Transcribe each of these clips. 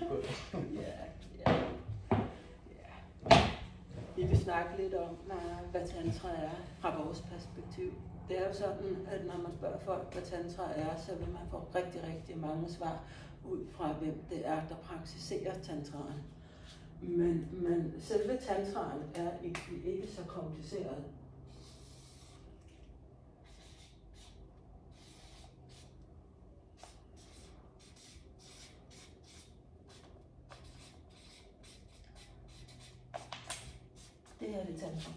Ja, ja. Vi vil snakke lidt om, hvad tantra er fra vores perspektiv. Det er jo sådan, at når man spørger folk, hvad tantra er, så vil man få rigtig, rigtig mange svar ud fra, hvem det er, der praktiserer tantraen. Men selve tantraen er ikke så kompliceret. Det her er det tantra.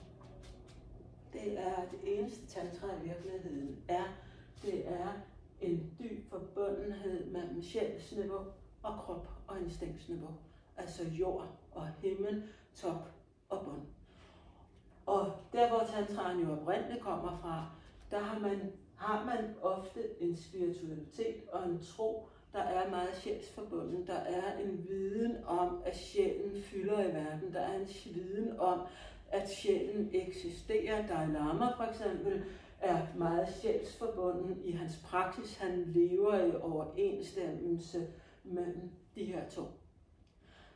Det er det eneste tantra i virkeligheden er. Det er en dyb forbundenhed mellem sjælsniveau og krop og instinktsniveau. Altså jord og himmel, top og bund. Og der hvor tantraen jo oprindeligt kommer fra, der har man ofte en spiritualitet og en tro, der er meget sjælsforbundet. Der er en viden om, at sjælen fylder i verden. Der er en viden om, at sjælen eksisterer. Dalai Lama for eksempel er meget sjælsforbunden i hans praksis. Han lever i overensstemmelse mellem de her to.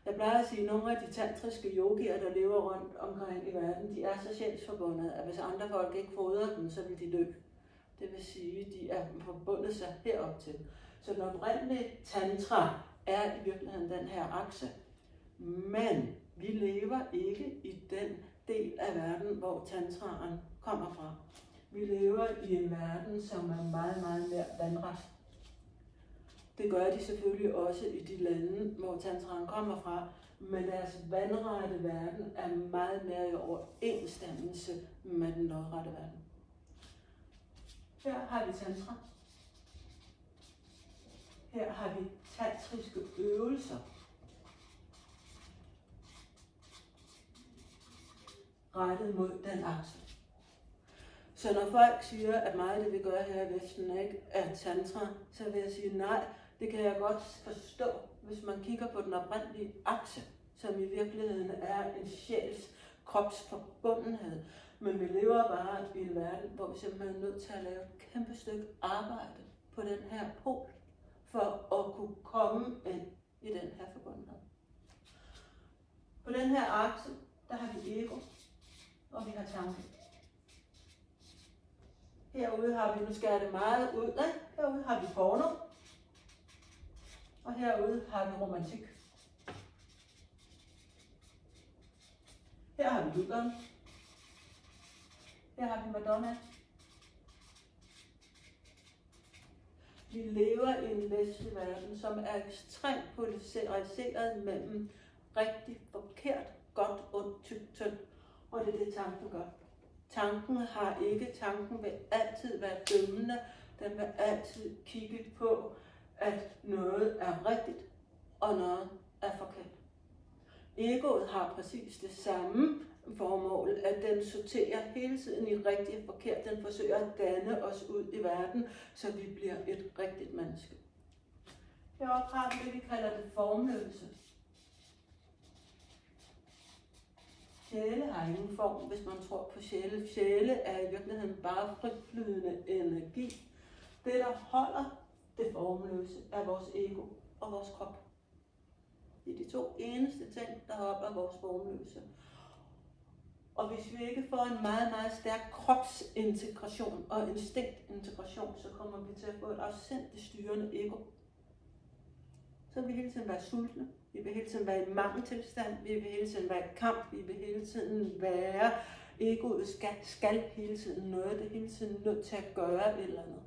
Jeg plejer at sige, at nogle af de tantriske yogier, der lever rundt omkring i verden, de er så sjælsforbundet, at hvis andre folk ikke fodrer dem, så vil de dø. Det vil sige, at de er forbundet sig herop til. Så den oprindelige tantra er i virkeligheden den her akse. Men vi lever ikke i den del af verden, hvor tantraen kommer fra. Vi lever i en verden, som er meget, meget mere vandret. Det gør de selvfølgelig også i de lande, hvor tantraen kommer fra, men deres vandrette verden er meget mere i overensstemmelse med den lodrette verden. Her har vi tantra. Her har vi tantriske øvelser. Rettet mod den akse. Så når folk siger, at meget det vi gør her i Vesten ikke er tantra, så vil jeg sige nej, det kan jeg godt forstå, hvis man kigger på den oprindelige akse, som i virkeligheden er en sjæls kropsforbundenhed. Men vi lever bare i en verden, hvor vi simpelthen er nødt til at lave et kæmpe stykke arbejde på den her pol, for at kunne komme ind i den her forbundenhed. På den her akse, der har vi ego, og vi har tanke. Herude har vi, nu skærer det meget ud, herude har vi porno, og herude har vi romantik. Her har vi lydderen. Her har vi Madonna. Vi lever i en vestlig verden, som er ekstremt polariseret mellem rigtig, forkert, godt, ondt, tykt, tynd. Og det er det, tanken gør. Tanken vil altid være dømmende. Den vil altid kigge på, at noget er rigtigt, og noget er forkert. Egoet har præcis det samme formål, at den sorterer hele tiden i rigtigt og forkert. Den forsøger at danne os ud i verden, så vi bliver et rigtigt menneske. Heroppe har vi det, vi kalder det formløse. Sjæle har ingen form, hvis man tror på sjæle. Sjæle er i virkeligheden bare fritflydende energi. Det, der holder det formløse, er vores ego og vores krop. Det er de to eneste ting, der holder vores formløse. Og hvis vi ikke får en meget, meget stærk kropsintegration og instinktintegration, så kommer vi til at få et afsindigt styrende ego. Så vil vi hele tiden være sultne. Vi vil hele tiden være i mangeltilstand, vi vil hele tiden være i kamp, vi vil hele tiden være, egoet skal hele tiden noget, det er hele tiden nødt til at gøre et eller andet.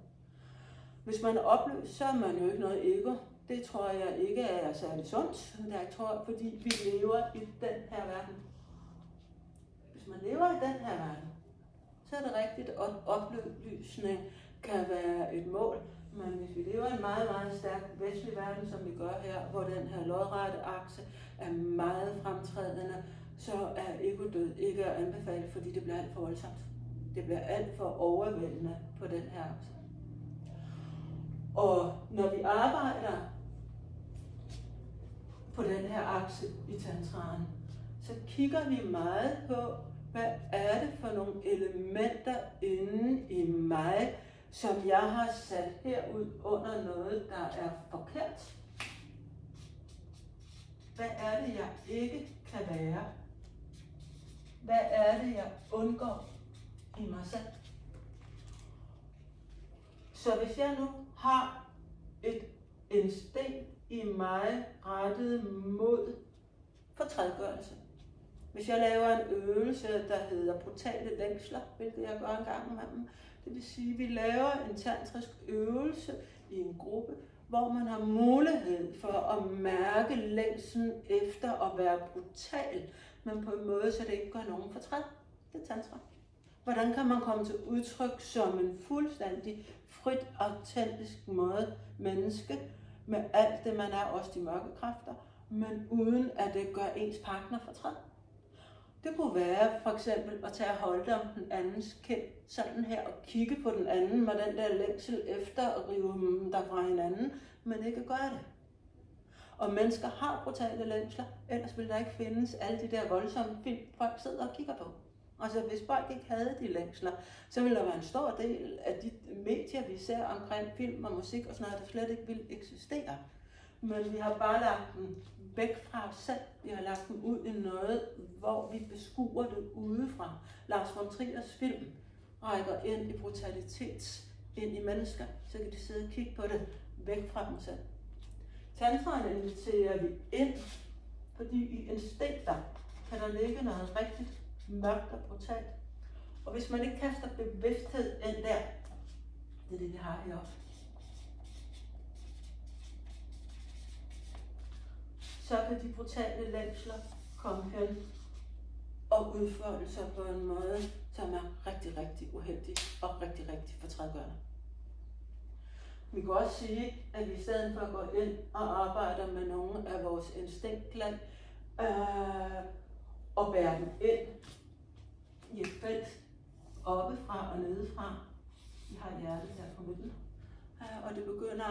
Hvis man er opløst, så er man jo ikke noget ego. Det tror jeg ikke er særlig sundt, jeg tror, fordi vi lever i den her verden. Hvis man lever i den her verden, så er det rigtigt, at opløsning kan være et mål. Men hvis vi lever i en meget, meget stærk vestlig verden, som vi gør her, hvor den her lodrette akse er meget fremtrædende, så er egodød ikke at anbefale, fordi det bliver alt for voldsomt. Det bliver alt for overvældende på den her akse. Og når vi arbejder på den her akse i tantraen, så kigger vi meget på, hvad er det for nogle elementer inde i mig, som jeg har sat herud under noget, der er forkert. Hvad er det, jeg ikke kan være? Hvad er det, jeg undgår i mig selv? Så hvis jeg nu har en sten i mig rettet mod fortrædgørelse, hvis jeg laver en øvelse, der hedder brutale længsler, hvilket jeg gør en gang imellem, det vil sige, at vi laver en tantrisk øvelse i en gruppe, hvor man har mulighed for at mærke længslen efter at være brutal, men på en måde, så det ikke gør nogen fortræd. Det er tantra. Hvordan kan man komme til udtryk som en fuldstændig frit, autentisk måde menneske, med alt det, man er, også de mørke kræfter, men uden at det gør ens partner fortræd? Det kunne være for eksempel at tage og holde om den andens kind, sådan her, og kigge på den anden med den der længsel efter at rive dem der fra hinanden, men ikke gøre det. Og mennesker har brutale længsler, ellers ville der ikke findes alle de der voldsomme film, folk sidder og kigger på. Altså hvis folk ikke havde de længsler, så ville der være en stor del af de medier, vi ser omkring film og musik og sådan noget, der slet ikke ville eksistere. Men vi har bare lagt dem væk fra os selv. Vi har lagt dem ud i noget, hvor vi beskuer det udefra. Lars von Triers film rækker ind i brutalitet, ind i mennesker, så kan de sidde og kigge på det væk fra dem selv. Tantraen inviterer vi ind, fordi i instinkter kan der ligge noget rigtigt mørkt og brutalt. Og hvis man ikke kaster bevidsthed ind der, det er det, vi har heroppe, så kan de brutale længsler komme hen og udfolde sig på en måde, som er rigtig, rigtig uheldig og rigtig, rigtig fortrædgørende. Vi kan også sige, at vi i stedet for at gå ind og arbejde med nogle af vores instinktlag og bære dem ind i et felt oppefra og nedefra. Vi har hjertet her på midten. Og det begynder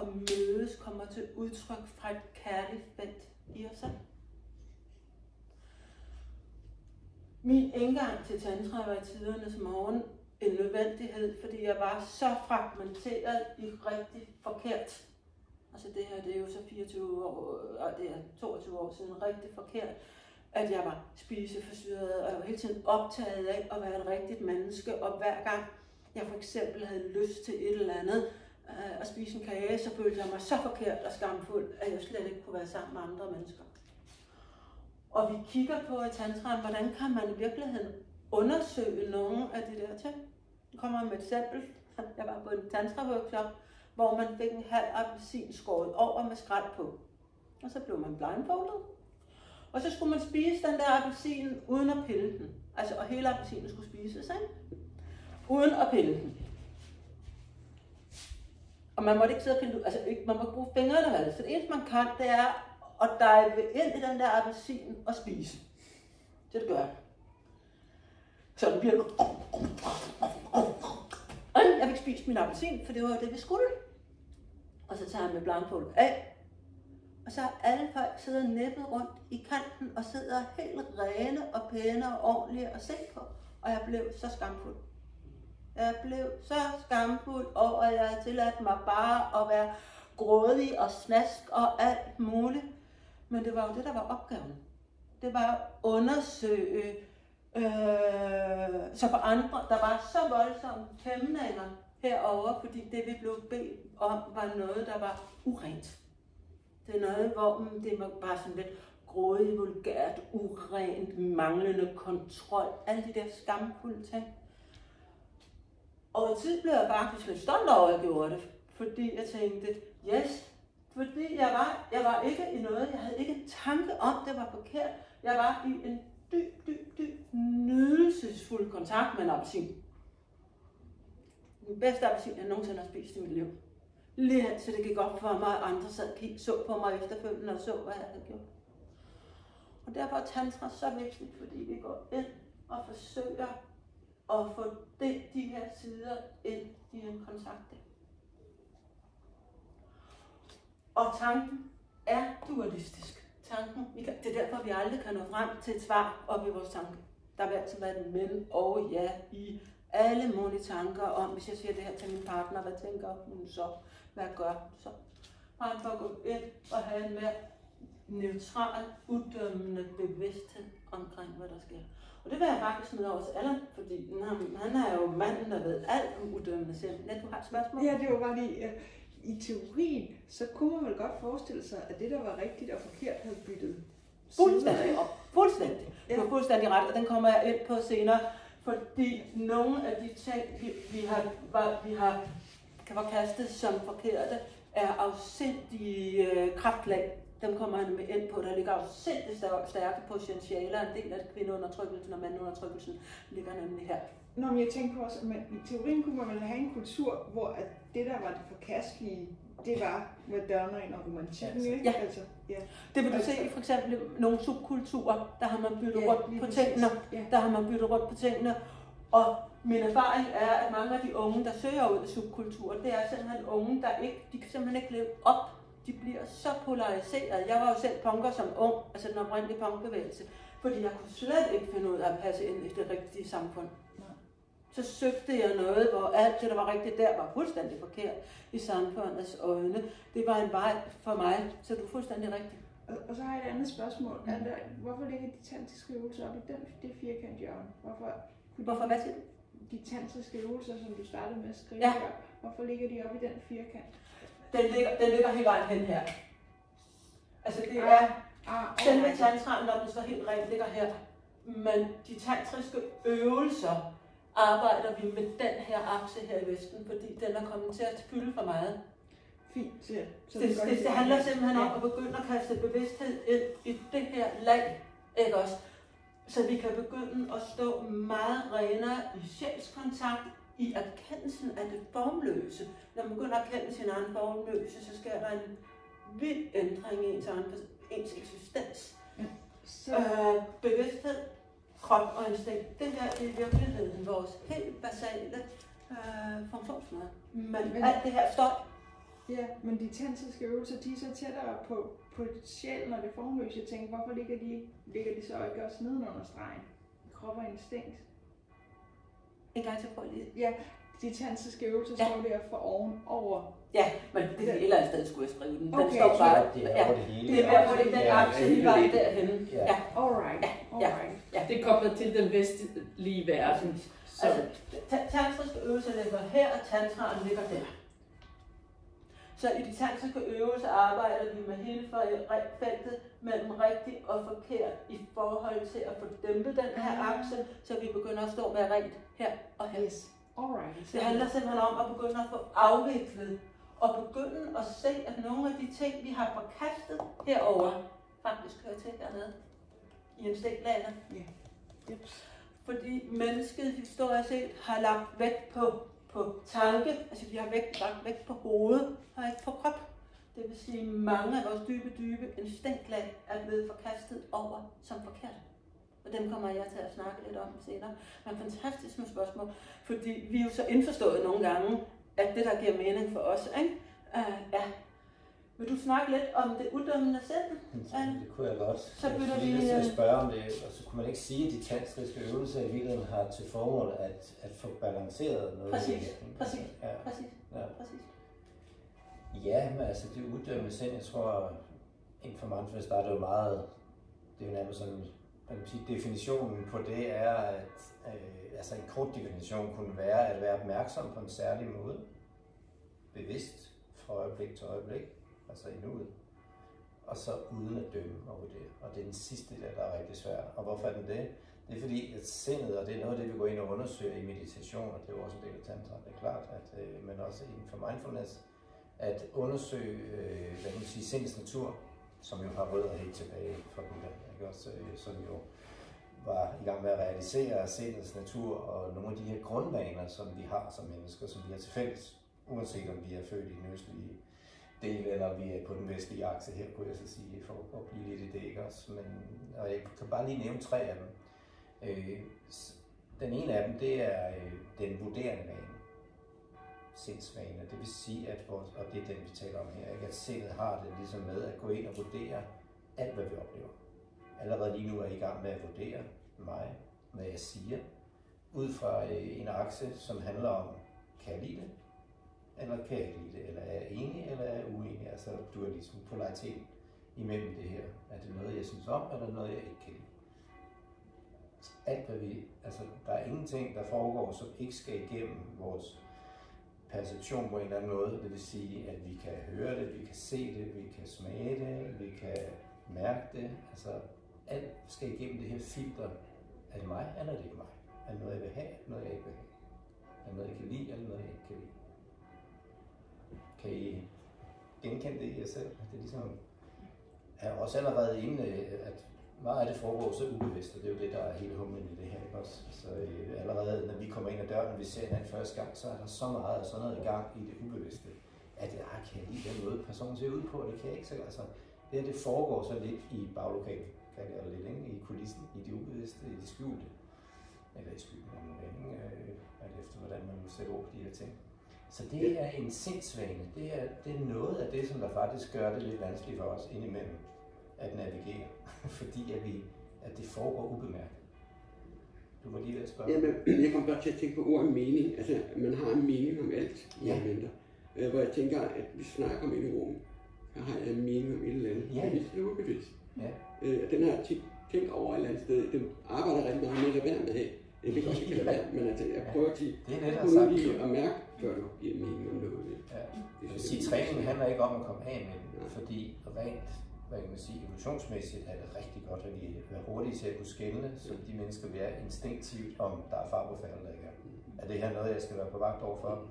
at mødes, kommer til udtryk fra et kærligt felt i os selv. Min indgang til tantra var i tidernes morgen en nødvendighed, fordi jeg var så fragmenteret i rigtig forkert. Altså det her, det er jo så 24 år, og det er 22 år siden, rigtig forkert, at jeg var spiseforstyrret, og jeg var hele tiden optaget af at være et rigtigt menneske, og hver gang jeg for eksempel havde lyst til et eller andet, at spise en kage, så følte jeg mig så forkert og skamfuld, at jeg slet ikke kunne være sammen med andre mennesker. Og vi kigger på i tantraen, hvordan kan man i virkeligheden undersøge nogle af de der ting. Jeg kommer med et eksempel. Jeg var på en tantra-workshop, hvor man fik en halv appelsin skåret over med skrald på. Og så blev man blindfoldet. Og så skulle man spise den der appelsin uden at pille den. Altså, og hele appelsinen skulle spises, ikke? Uden at pille den. Og man måtte ikke sidde og pille ud. Altså, man må bruge fingrene, vel? Så det eneste, man kan, det er at dive ind i den der appelsin og spise. Det gør jeg. Så det bliver... Jeg fik spist min appelsin, for det var det, vi skulle. Og så tager jeg med blindfoldet af. Og så har alle folk siddet nippet rundt i kanten og sidder helt rene og pæne og ordentlige at se på. Og jeg blev så skamfuld. Jeg blev så skamfuld over, at jeg havde tilladt mig bare at være grådig og snask og alt muligt. Men det var jo det, der var opgaven. Det var at undersøge, så for andre, der var så voldsomme hæmninger herover, fordi det, vi blev bedt om, var noget, der var urent. Det er noget, hvor det var bare sådan lidt grådigt, vulgært, urent, manglende kontrol, alle de der skamfulde ting. Og i tid blev jeg faktisk lidt stolt over, at jeg gjorde det, fordi jeg tænkte, yes, fordi jeg var ikke i noget, jeg havde ikke en tanke om, det var forkert. Jeg var i en dyb, nydelsesfuld kontakt med en appelsin. Den bedste appelsin, jeg nogensinde har spist i mit liv. Lige så det gik op for mig, at andre så på mig efterfølgende og så, hvad jeg havde gjort. Og derfor er tantra så vigtigt, fordi vi går ind og forsøger at få de her sider ind i en kontakt. Og tanken er dualistisk. Det er derfor, vi aldrig kan nå frem til et svar op i vores tanke. Der vil altid være et men og ja i alle mulige tanker om, hvis jeg siger det her til min partner, hvad tænker hun så? Hvad gør hun så? Bare for at gå ind og have en mere neutral, udømmende bevidsthed omkring, hvad der sker. Og det vil jeg faktisk smide over til Allan, fordi han er jo manden, der ved alt om udømmende sind. Net, du har et spørgsmål? Ja, det var bare lige, i teorien, så kunne man vel godt forestille sig, at det, der var rigtigt og forkert, havde byttet fuldstændig op. Fuldstændig. Ja. Du har fuldstændig ret, og den kommer jeg ind på senere, fordi nogle af de ting, vi har kastet som forkerte, er afsindige kraftlag. Dem kommer han med ind på. Der ligger afsindigt stærke potentialer. En del af kvindeundertrykkelsen og mandundertrykkelsen ligger nemlig her. Nå, men jeg tænker også, at i teorien kunne man vel have en kultur, hvor at det, der var det forkastelige, det var modernen og romantikken, ikke? Ja. Altså, ja. Det vil du se i for eksempel nogle subkulturer, der har man byttet rundt på tingene. Ja. Der har man byttet rundt på tingene. Og min erfaring er, at mange af de unge, der søger ud i subkulturer, det er simpelthen unge, de kan simpelthen ikke leve op. De bliver så polariseret. Jeg var jo selv punker som ung, altså den oprindelige punkbevægelse, fordi jeg kunne slet ikke finde ud af at passe ind i det rigtige samfund. Så søgte jeg noget, hvor alt det, der var rigtigt der, var fuldstændig forkert i samfundets øjne. Det var en vej for mig, så du er fuldstændig rigtig. Og så har jeg et andet spørgsmål. Hvorfor ligger de tantriske øvelser op i det firkant hjørne? Hvorfor hvad siger du? De tantriske øvelser, som du startede med at skrive her, hvorfor ligger de op i den firkant? Den ligger helt vejen hen her. Altså det er, selve tantraen, når den så helt rent ligger her. Men de tantriske øvelser arbejder vi med den her akse her i Vesten, fordi den er kommet til at fylde for meget. Fint. Det handler simpelthen om at begynde at kaste bevidsthed ind i det her lag, ikke også? Så vi kan begynde at stå meget renere i sjælskontakt, i erkendelsen af det formløse. Når man begynder at erkende sin egen formløse, så sker der en vild ændring i ens eksistens. Bevidsthed, krop og instinkt, det her er i virkeligheden vores helt basale funktionsmåde. Men alt det her står. Ja, men de tantriske øvelser, de er så tættere på sjælen og det formløse. Jeg tænker, hvorfor ligger de så ikke også nedenunder stregen? Krop og instinkt. En gang til, prøv lige. Ja, de tantriske øvelser står der for ovenover. Ja, men det er et eller andet sted, skulle jeg skrive den. Den Okay. står bare. Det er over det hele. Det er mere på den akse, vi var derhenne. Ja. Ja. Alright. Ja. Det er koblet til den vestlige verden. Så. Altså, tantriske øvelser ligger her, og tantraen ligger der. Så i de tantriske øvelser arbejder vi med hele feltet mellem rigtigt og forkert i forhold til at få dæmpet den her akse, så vi begynder at stå med rent her og her. Yes. Alright. Det handler simpelthen om at begynde at få afviklet og begynde at se, at nogle af de ting, vi har forkastet herover faktisk hører til dernede i instinktlaget. Ja. Yep. Fordi mennesket historisk set har lagt vægt på tanke, altså vi har lagt vægt på hovedet og ikke på krop. Det vil sige, at mange af vores dybe instinktlag er blevet forkastet over som forkert. Og dem kommer jeg til at snakke lidt om senere. Men fantastisk med spørgsmål, fordi vi er jo så indforstået nogle gange, at det der giver mening for os, ikke? Ja. Vil du snakke lidt om det uddømmende sind? Det kunne jeg godt. Så bytter jeg vi... til at spørge om det, og så kunne man ikke sige, at de tantriske øvelser i virkeligheden har til formål at få balanceret noget. Præcis. Ja, men altså det uddømmende sind, jeg tror, inden for mindfulness, der er det jo meget, det er jo nærmest sådan, man kan sige, definitionen på det er, at altså en kort definition kunne være at være opmærksom på en særlig måde, bevidst fra øjeblik til øjeblik, altså i nuet, og så uden at dømme over det. Og det er den sidste der er rigtig svær. Og hvorfor er den det? Det er fordi, at sindet, og det er noget af det, vi går ind og undersøger i meditation, og det er jo også en del af tantra, det er klart, at, men også inden for mindfulness, at undersøge, hvad kan man sige, sindets natur, som jo har rødder helt tilbage fra Buddha, ikke også, som jo var i gang med at realisere sindets natur og nogle af de her grundvaner, som vi har som mennesker, som vi har til fælles, uanset om vi er født i den østlige del, eller vi er på den vestlige akse her, kunne jeg så sige, for at blive lidt i det, ikke også? Men, og jeg kan bare lige nævne 3 af dem. Den ene af dem, det er den vurderende vane, sindsvane. Det vil sige, at og det er den, vi taler om her, ikke? At sindet har det ligesom med at gå ind og vurdere alt, hvad vi oplever. Allerede lige nu er jeg i gang med at vurdere mig, hvad jeg siger, ud fra en akse, som handler om, kan jeg lide det, eller kan jeg ikke lide det, eller er jeg enig, eller er jeg uenig, altså dualisme, polaritet imellem det her. Er det noget, jeg synes om, eller noget, jeg ikke kan lide? Alt hvad vi, altså der er ingenting, der foregår, som ikke skal igennem vores perception på en eller anden måde. Det vil sige, at vi kan høre det, vi kan se det, vi kan smage det, vi kan mærke det. Altså alt skal igennem det her filter. Er det mig, eller er det ikke mig? Er det noget, jeg vil have, eller noget, jeg ikke vil have? Er det noget, jeg kan lide, eller noget, jeg ikke kan lide? Kan I genkende det i jer selv? Det er ligesom, er også allerede inde, at meget af det foregår så ubevidst, og det er jo det, der er hele humlen i det her, ikke også? Så allerede, når vi kommer ind ad døren, og vi ser hinanden første gang, så er der så meget af sådan noget i gang i det ubevidste, at kan jeg lide den måde, personen ser ud på, og det kan jeg ikke selv. Altså, det foregår så lidt i baglokalet, kalder jeg det lidt, ikke? I kulissen, i det ubevidste, i det skjulte, eller i skylden, om man vil, alt efter hvordan man vil sætte ord på de her ting. Så det er en sindsvane. Det er noget af det, som der faktisk gør det lidt vanskeligt for os indimellem at navigere, fordi at det foregår ubemærket. Du var lige ved at spørge. Ja, men jeg kom bare til at tænke på ordet mening. Altså, man har en mening om alt, hvor jeg tænker, at vi snakker om et rum. Her har jeg en mening om et eller andet. Ja. Det er ubevidst. Ja. Den har jeg tit tænkt over et eller andet sted. Den arbejder rigtig meget med at lade være med. Jeg ved godt, ikke lade være, men altså, jeg prøver tit at mærke, før du giver mening om noget. Ja. Jeg vil sige, træningen handler ikke om at komme af med den, fordi rent, hvad kan man sige, evolutionsmæssigt er det rigtig godt, at vi er hurtige til at kunne skelne, så de mennesker vil være instinktivt, om der er far på færd eller ikke. Er det her noget, jeg skal være på vagt overfor,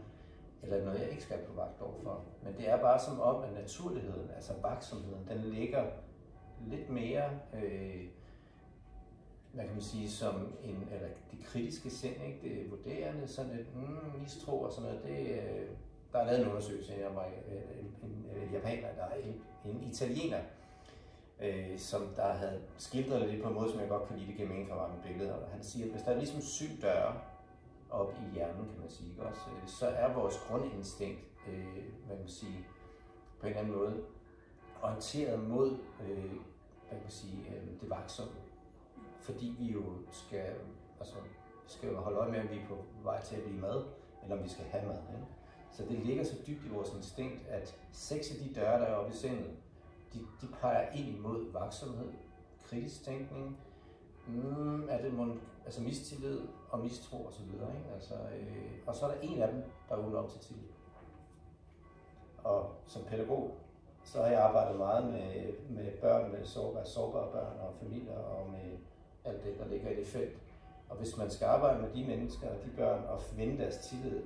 eller noget, jeg ikke skal være på vagt overfor? Men det er bare som om, at naturligheden, altså vaksomheden, den ligger lidt mere, hvad kan man sige, som eller det kritiske sind, ikke? Det vurderende, sådan et mistro og sådan noget, der er lavet en undersøgelse af en japaner, der er en italiener, som der havde skildret det lidt på en måde, som jeg godt kan lide, det giver mening for mig med billeder. Og han siger, at hvis der er ligesom 7 døre op i hjernen, kan man sige, også, så er vores grundinstinkt, hvad kan man sige, på en eller anden måde, orienteret mod, hvad kan man sige, det vaksomme. Fordi vi jo skal holde øje med, om vi er på vej til at blive mad, eller om vi skal have mad. Ikke? Så det ligger så dybt i vores instinkt, at 6 af de døre, der er oppe i sindet, de peger ind imod vaksomhed, kritisk tænkning, altså mistillid og mistro og så videre. Ikke? Altså, og så er der en af dem, der åbner op til tillid. Og som pædagog, så har jeg arbejdet meget med børn, med sårbare børn og familier og med alt det, der ligger i det felt. Og hvis man skal arbejde med de mennesker og de børn og vinde deres tillid,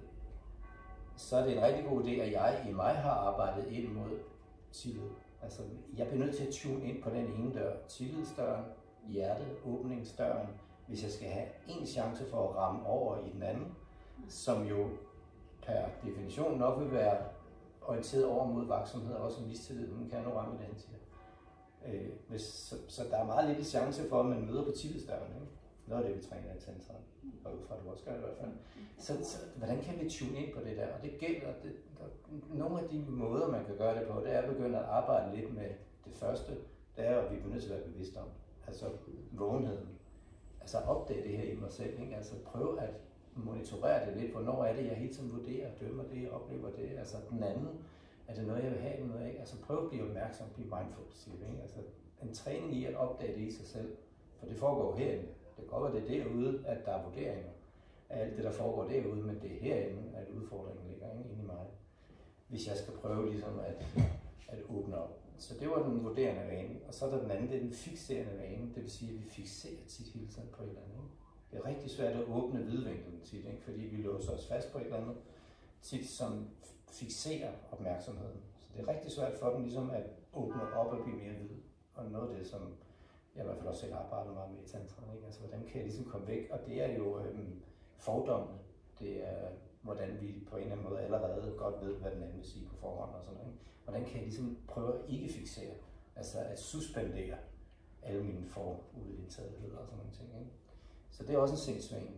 så er det en rigtig god idé, at jeg i mig har arbejdet ind mod tillid. Altså, jeg bliver nødt til at tune ind på den ene dør, tillidsdøren, hjertet, åbningsdøren, hvis jeg skal have en chance for at ramme over i den anden, som jo per definition nok vil være orienteret over mod vaksomhed og også mistillid, men kan jeg nu ramme det hen til. Så der er meget lille chance for, at man møder på tillidsdøren. Ikke? Noget af det, vi træner i tantra, og ud fra det også gør i hvert fald. Så hvordan kan vi tune ind på det der? Og det gælder, nogle af de måder, man kan gøre det på, det er at begynde at arbejde lidt med det første, det er, at vi bliver nødt til at være bevidste om. Altså vågenheden. Altså opdage det her i mig selv. Ikke? Altså prøve at monitorere det lidt. Hvornår er det, jeg hele tiden vurderer, dømmer det, oplever det. Altså den anden, er det noget, jeg vil have, eller noget, ikke? Altså prøve at blive opmærksom, blive mindful, siger vi. Ikke? Altså en træning i at opdage det i sig selv. For det foregår herinde. Det kan godt være, det er derude, at der er vurderinger af alt det, der foregår derude, men det er herinde, at udfordringen ligger inde i mig. Hvis jeg skal prøve ligesom at åbne op. Så det var den vurderende vane. Og så er der den anden, det er den fikserende vane. Det vil sige, at vi fikserer tit hele tiden på et eller andet. Ikke? Det er rigtig svært at åbne vidvinklen tit, ikke? Fordi vi låser os fast på et eller andet tit, som fikserer opmærksomheden. Så det er rigtig svært for dem ligesom at åbne op og blive mere vid. Og noget af det, som jeg i hvert fald også selv arbejder meget med i tantra, ikke? Altså hvordan kan jeg ligesom komme væk? Og det er jo fordommene. Det er hvordan vi på en eller anden måde allerede godt ved, hvad den anden vil sige på forhånd og sådan noget. Ikke? Hvordan kan jeg ligesom prøve at ikke fixere, altså at suspendere alle mine forudindtagetheder og sådan nogle ting. Ikke? Så det er også en sindsvane.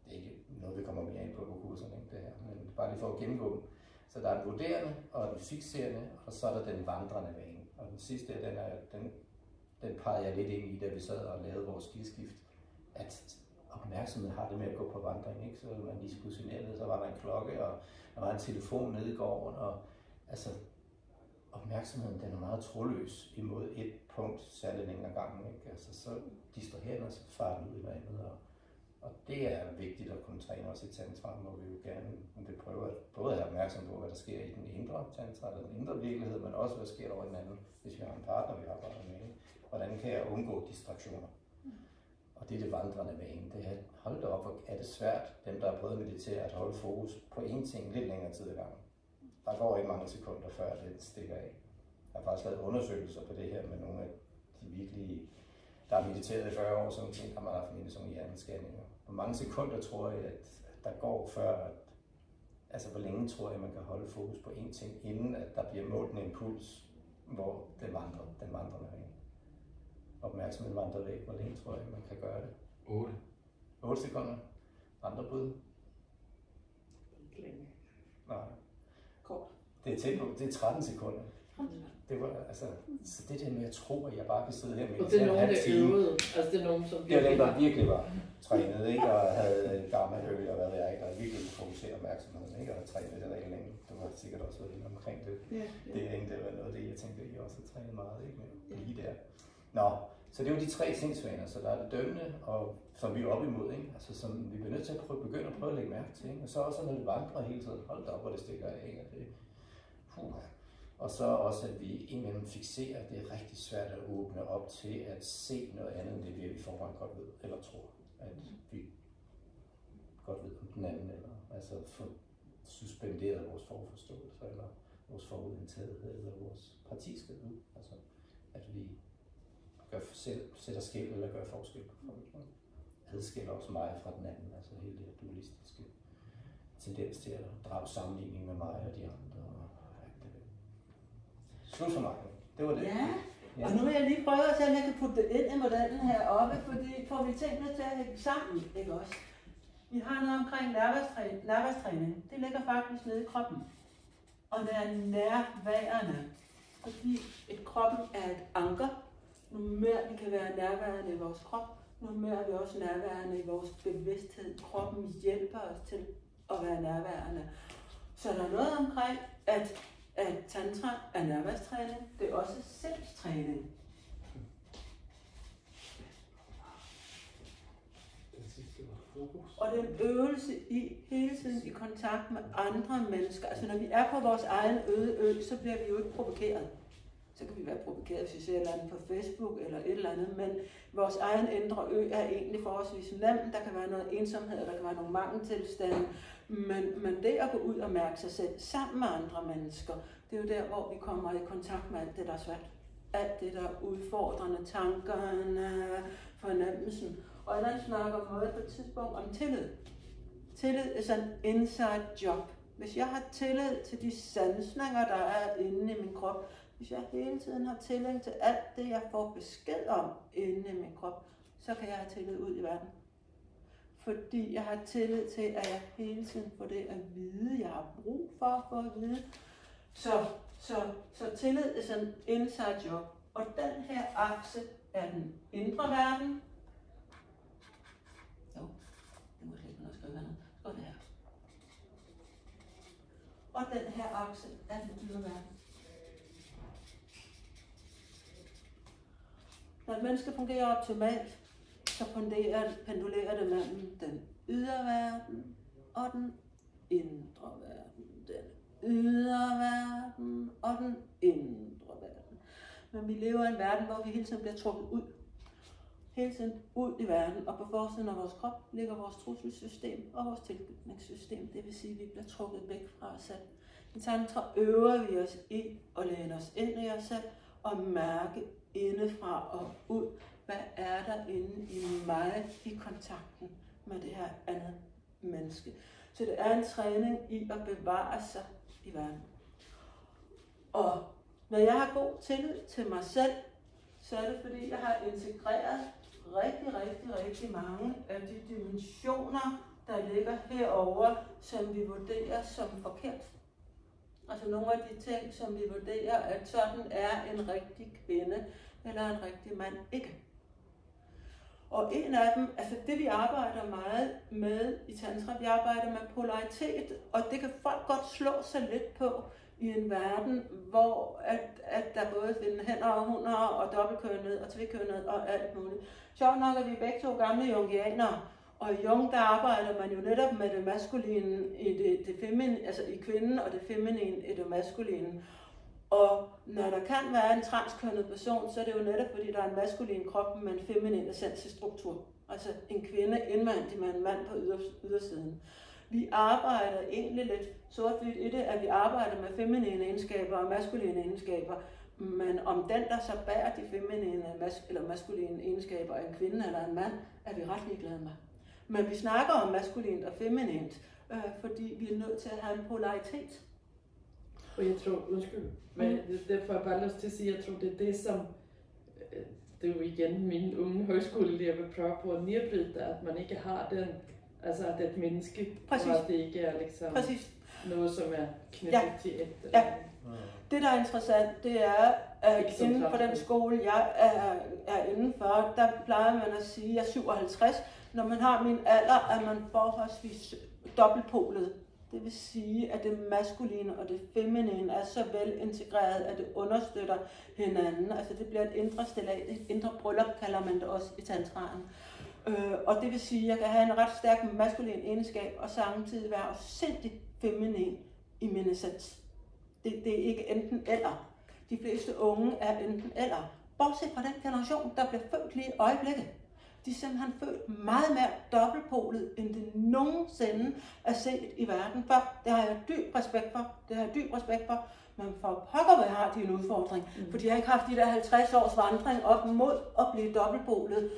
Det er ikke noget, vi kommer mere ind på kurserne, ikke, det her, men bare lige for at gennemgå dem. Så der er den vurderende og den fixerende, og så er der den vandrende vane. Og den sidste, den pegede jeg lidt ind i, da vi sad og lavede vores skiskift, at opmærksomhed har det med at gå på vandring, ikke? Så man dispositionerede, så var der en klokke, og der var en telefon nede i gården, og altså opmærksomheden den er meget trådløs imod et punkt, særligt en af gangen. Ikke? Altså, så distraherer den, og så farer den ud i noget andet. Og det er vigtigt at kunne træne også i tantra, hvor vi jo gerne vil prøve at både have opmærksom på, hvad der sker i den indre tantra, eller den indre virkelighed, men også hvad der sker over i den anden, hvis vi har en partner, vi arbejder med. Ikke? Hvordan kan jeg undgå distraktioner? Og det er det vandrende vane. Det er, hold da op, hvor er det svært, dem der har prøvet at meditere, at holde fokus på én ting lidt længere tid ad gangen. Der går ikke mange sekunder, før det stikker af. Jeg har faktisk lavet undersøgelser på det her med nogle af de virkelige, der har mediteret i 40 år, som ting, har man haft med sådan nogle hjerneskanninger. Hvor mange sekunder tror jeg, at der går før, altså hvor længe tror jeg, man kan holde fokus på én ting, inden at der bliver målt en impuls, hvor den vandrer med væk. Opmærksomheden vandrer væk. Hvor længe tror jeg, man kan gøre det? 8 sekunder. Andre bud? Ikke længe. Nej. Kort. Det er tæt på. Det er 13 sekunder. Det var, altså, så det der med at tro, at jeg bare kan sidde her med og det er nogen, der øvede. Altså det er nogen, som det er dem, der virkelig var trænet, ikke? Og havde gammel øl og hvad ved jeg ikke, og virkelig kunne fokusere opmærksomheden, ikke? Og trænet det der længe. Du har sikkert også været inde omkring det. Det er ikke det var noget af det, jeg tænkte, at I også har trænet meget, ikke? Men lige der. Nå, så det er jo de 3 sindsvaner, så der er det dømmende, og som vi er op imod, ikke? Altså som vi bliver nødt til at begynde at prøve at lægge mærke til, ikke? Og så også når det vandrer hele tiden, hold da op, hvor det stikker af, ikke? Det, Og så også, at vi indimellem fikserer, det er rigtig svært at åbne op til at se noget andet, end det vi i forvejen godt ved, eller tror, at vi godt ved om den anden, eller altså få suspenderet vores forforståelse, eller vores forudindtagethed, eller vores partiskhed ud. Altså, at vi sætter skæld eller gør forskel på folk. Adskiller også mig fra den anden, altså hele det dualistiske tendens til at drage sammenligning med mig og de andre. Slut for mig. Det var det. Ja, og nu vil jeg lige prøve at se, om jeg kan putte det ind i modellen heroppe, fordi får vi tingene til at hænge sammen, ikke også? Vi har noget omkring nærværstræning. Det ligger faktisk nede i kroppen. Og det er nærværende, fordi kroppen er et anker. Nu mere vi kan være nærværende i vores krop, nu mere er vi også nærværende i vores bevidsthed. Kroppen hjælper os til at være nærværende. Så der er noget omkring, at tantra er nærværstræning. Det er også sindstræning. Og det er en øvelse i hele tiden i kontakt med andre mennesker. Altså når vi er på vores egen øde ø, så bliver vi jo ikke provokeret. Så kan vi være provokeret, hvis vi ser et eller andet på Facebook eller et eller andet, men vores egen indre ø er egentlig forholdsvis nem. Der kan være noget ensomhed, der kan være nogle mangeltilstande, men det at gå ud og mærke sig selv sammen med andre mennesker, det er jo der, hvor vi kommer i kontakt med alt det, der er svært. Alt det, der er udfordrende, tankerne, fornemmelsen. Og jeg snakker om noget på et tidspunkt om tillid. Tillid er sådan en inside job. Hvis jeg har tillid til de sansninger, der er inde i min krop, hvis jeg hele tiden har tillid til alt det, jeg får besked om inde i min krop, så kan jeg have tillid ud i verden. Fordi jeg har tillid til, at jeg hele tiden får det at vide, jeg har brug for at få at vide. Så tillid er sådan en inside job. Og den her akse er den indre verden. Jo, det må slet ikke skrive noget. Skål det her. Og den her akse er den ydre verden. Når et menneske fungerer optimalt, så pendulerer det mellem den ydre verden og den indre verden. Den ydre verden og den indre verden. Men vi lever i en verden, hvor vi hele tiden bliver trukket ud. Hele tiden ud i verden, og på forsiden af vores krop ligger vores trusselsystem og vores tilknytningssystem. Det vil sige, at vi bliver trukket væk fra os selv. I tantra øver vi os i at læne os ind i os selv og mærke indefra og ud, hvad er der inde i mig i kontakten med det her andet menneske. Så det er en træning i at bevare sig i verden. Og når jeg har god tillid til mig selv, så er det fordi, jeg har integreret rigtig mange af de dimensioner, der ligger herover, som vi vurderer som forkert. Altså nogle af de ting, som vi vurderer, at sådan er en rigtig kvinde eller en rigtig mand ikke. Og en af dem, altså det vi arbejder meget med i tantra, vi arbejder med polaritet, og det kan folk godt slå sig lidt på i en verden, hvor at der både findes hænder og hunder og dobbeltkønnet og tvikønnet og alt muligt. Sjovt nok er vi begge to gamle jungianere, og i Jung der arbejder man jo netop med det maskuline i det feminine, altså i kvinden og det feminine i det maskuline. Og når der kan være en transkønnet person, så er det jo netop fordi, der er en maskulin krop med en feminin essensestruktur. Altså en kvinde indvendig med en mand på ydersiden. Vi arbejder egentlig lidt sort-hvidt i det, at vi arbejder med feminine egenskaber og maskuline egenskaber. Men om den, der så bærer de feminine eller maskuline egenskaber af en kvinde eller en mand, er vi ret ligeglade med. Men vi snakker om maskulint og feminint, fordi vi er nødt til at have en polaritet. Og jeg tror, men det får jeg bare lyst til at sige, jeg tror, det er det, som, det er jo igen min unge højskoleelever vil prøve på at nedbryde, at man ikke har den, altså at det er et menneske, Præcis. og at det ikke er liksom Præcis. noget, som er knyttet til et. Ja. Det, der er interessant, det er, at inden for den skole, jeg er indenfor, der plejer man at sige, at jeg er 57. Når man har min alder, er man forholdsvis dobbeltpolet. Det vil sige, at det maskuline og det feminine er så vel integreret, at det understøtter hinanden. Altså det bliver et indre stilat, et indre bryllup, kalder man det også i tantraen. Og det vil sige, at jeg kan have en ret stærk maskulin egenskab, og samtidig være afsindig feminin i min essens. Det er ikke enten eller. De fleste unge er enten eller. Bortset fra den generation, der bliver født lige i øjeblikket. De er simpelthen født meget mere dobbeltpolet, end det nogensinde er set i verden før. Det har jeg dyb respekt for. Men for pokker, hvad har de en udfordring? For de har ikke haft de der 50 års vandring op mod at blive dobbeltpolet,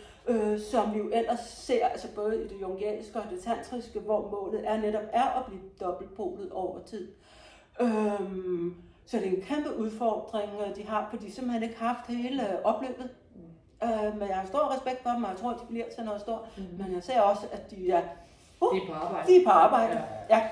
som vi jo ellers ser, altså både i det jungianske og det tantriske, hvor målet er netop at blive dobbeltpolet over tid. Så det er en kæmpe udfordring, de har, for de simpelthen ikke haft hele opløbet. Men jeg har stor respekt for dem, og jeg tror, at de bliver til noget stort. Men jeg ser også, at de er på arbejde. Ja.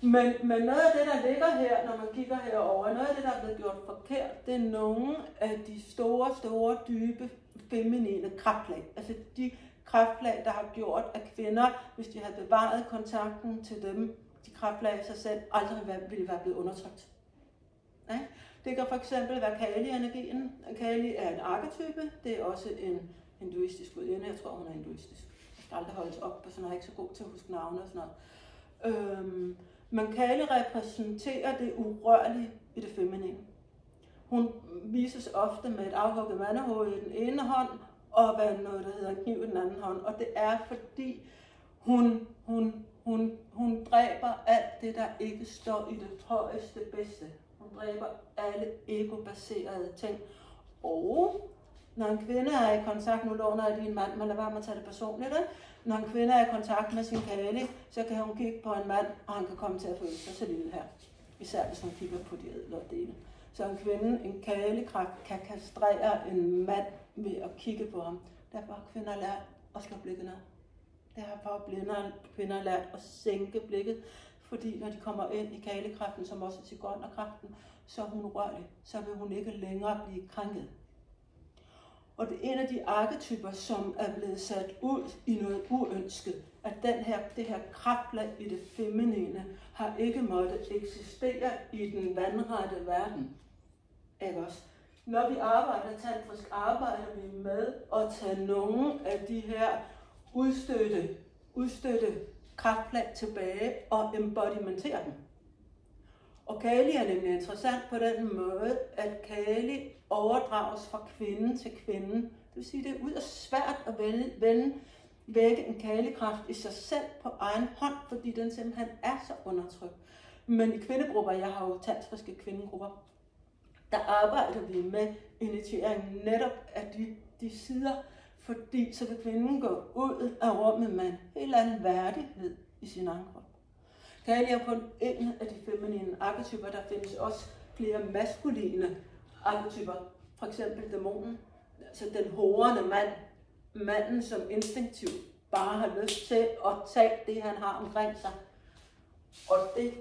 Men noget af det, der ligger her, når man kigger herover, noget af det, der er blevet gjort forkert, det er nogle af de store, dybe, feminine kraftlag. Altså de kraftlag, der har gjort, at kvinder, hvis de har bevaret kontakten til dem, de kraftlag i sig selv, aldrig ville være blevet undertrykt. Ja? Det kan for eksempel være Kali-energien. Kali er en arketype. Det er også en hinduistisk gudinde. Jeg tror, hun er hinduistisk. Jeg skal aldrig holdes op, og så er jeg ikke så god til at huske navne og sådan noget. Men Kali repræsenterer det urørlige i det feminine. Hun vises ofte med et afhugget mandehoved i den ene hånd, og hvad noget, der hedder en kniv i den anden hånd. Og det er fordi, hun dræber alt det, der ikke står i det højeste bedste. Hun dræber alle ego-baserede ting. Og når en kvinde er i kontakt, nu låner jeg din mand, man lader være med at tage det personligt, ikke? Når en kvinde er i kontakt med sin Kali, så kan hun kigge på en mand, og han kan komme til at føle sig så lille her. Især hvis hun kigger på de ædlere dele. Så en kvinde, en Kali-kraft, kan kastrere en mand ved at kigge på ham. Derfor har kvinder lært at slå blikket ned. Derfor har kvinder lært at sænke blikket. Fordi når de kommer ind i Kali-kraften, som også er Tigøjner-kraften, så er hun urørlig. Så vil hun ikke længere blive krænket. Og det er en af de arketyper, som er blevet sat ud i noget uønsket. At det her kraftlag i det feminine har ikke måttet eksistere i den vandrette verden. Ikke også? Når vi arbejder tantrisk, arbejder vi med at tage nogle af de her udstødte kraftlag tilbage og embodimentere dem. Og Kali er nemlig interessant på den måde, at Kali overdrages fra kvinde til kvinde. Det vil sige, det er ud af svært at vække en Kali-kraft i sig selv på egen hånd, fordi den simpelthen er så undertrykt. Men i kvindegrupper, jeg har jo tantriske kvindegrupper, der arbejder vi med initieringen netop af de sider, fordi så vil kvinden gå ud af rummet med en helt anden værdighed i sin egen krop. Kali er kun en af de feminine arketyper. Der findes også flere maskuline arketyper. For eksempel dæmonen, altså den horende mand. Manden, som instinktivt bare har lyst til at tage det, han har omkring sig. Og det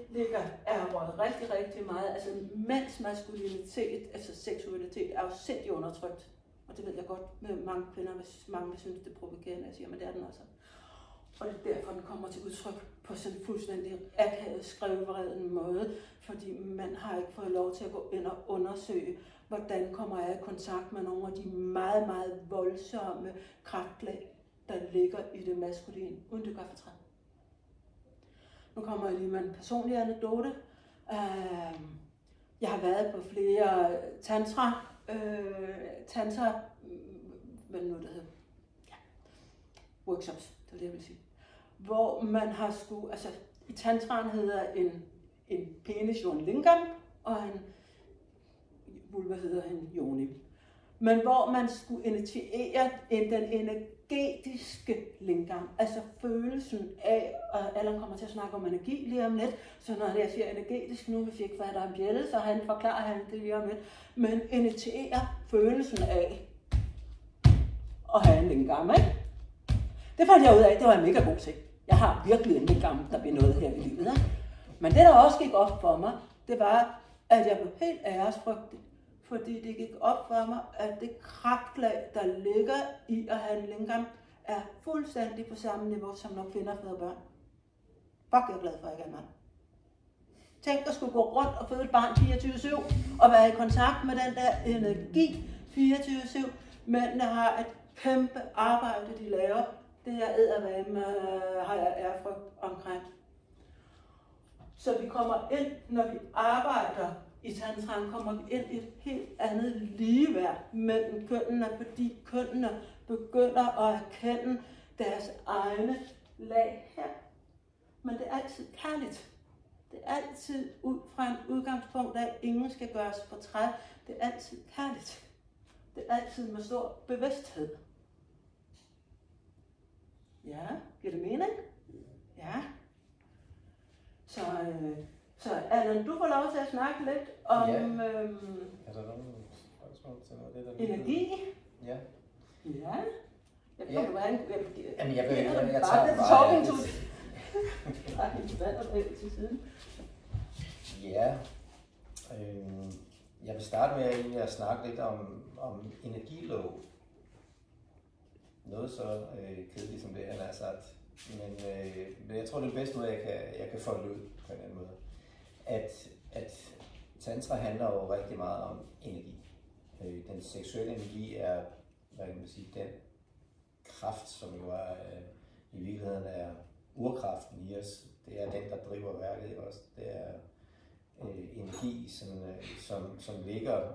er røget rigtig meget. Altså mænds maskulinitet, altså seksualitet, er jo sindssygt undertrykt. Og det ved jeg godt med mange kvinder, hvis mange synes, det er provokerende, jeg siger, men det er den også. Og det er derfor, den kommer til udtryk på sådan en fuldstændig akavet skrevvreden måde, fordi man har ikke fået lov til at gå ind og undersøge, hvordan kommer jeg i kontakt med nogle af de meget, meget voldsomme kraftlag, der ligger i det maskuline, uden det gør fortræd. Nu kommer jeg lige med en personlig anekdote. Jeg har været på flere tantra, hvad nu det hedder, ja, workshops, det er det, jeg vil sige. Hvor man har skulle, altså i tantraen hedder en penis jo en lingam, og en vulva hedder en yoni. Men hvor man skulle initiere den energetiske lingam, altså følelsen af, og Allan kommer til at snakke om energi lige om lidt, så når jeg siger energetisk nu, hvis vi ikke fatter en bjælle, så forklarer han det lige om lidt, men initiere følelsen af at have en lingam, ikke? Det fandt jeg ud af, det var jeg mega god til. Jeg har virkelig en lingam, der bliver noget her i livet, ikke? Men det, der også gik op for mig, det var, at jeg blev helt æresfrygtig, fordi det gik op for mig, at det kraftlag, der ligger i at have en lingam, er fuldstændig på samme niveau, som når kvinder føder børn. Fuck, jeg er glad for, at jeg er mand. Tænk at skulle gå rundt og føde et barn 24/7, og være i kontakt med den der energi 24/7. Mændene har et kæmpe arbejde, de laver. Det her eddervame har jeg ærefrygt omkring. Så vi kommer ind, når vi arbejder i tantraen, kommer vi ind i et helt andet ligeværd mellem kønnene, fordi kønnene begynder at erkende deres egne lag her. Men det er altid kærligt. Det er altid ud fra en udgangspunkt af, at ingen skal gøres fortræd. Det er altid kærligt. Det er altid med stor bevidsthed. Ja, giver det mening? Ja. Så Allan, du får lov til at snakke lidt om ja. Er der nogle spørgsmål til noget af det, der energi? Ja. Ja. Jeg tror, du var en... Jamen, jeg tager bare. Til siden. Ja. Jeg vil starte med egentlig at snakke lidt om energilov. Noget så kedeligt som det er, altså men jeg tror, det er bedst måde, jeg kan få det ud på en anden måde. At tantra handler jo rigtig meget om energi. Den seksuelle energi er, hvad kan man sige, den kraft, som jo er, i virkeligheden er urkraften i os. Det er den, der driver værket i os. Det er energi, som ligger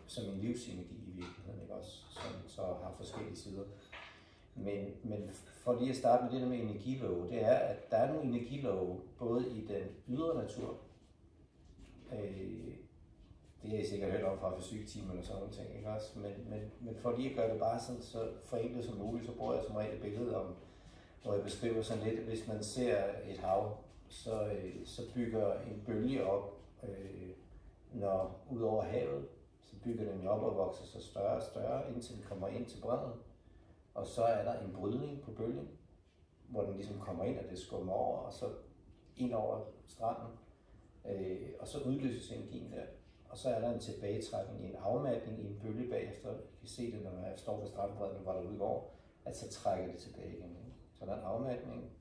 som en livsenergi i virkeligheden, ikke også? Som så har forskellige sider. Men for lige at starte med det der med energilove, det er, at der er nogle energilove, både i den ydre natur, det har I sikkert hørt om fra fysik-timer eller sådan nogle ting, ikke også? Men for lige at gøre det bare sådan, så forenklet som muligt, så bruger jeg som regel et billede om, hvor jeg beskriver sådan lidt, hvis man ser et hav, så bygger en bølge op, når ud over havet, så bygger den op og vokser sig større og større, indtil den kommer ind til bredden. Og så er der en brydning på bølgen, hvor den ligesom kommer ind, og det skummer over, og så ind over stranden. Og så udløses energien der. Og så er der en tilbagetrækning, en afmatning i en bølge bagefter. I kan se det, når man står ved strandbredden, hvor der udgår, at så trækker det tilbage igen. Så der er en afmatning,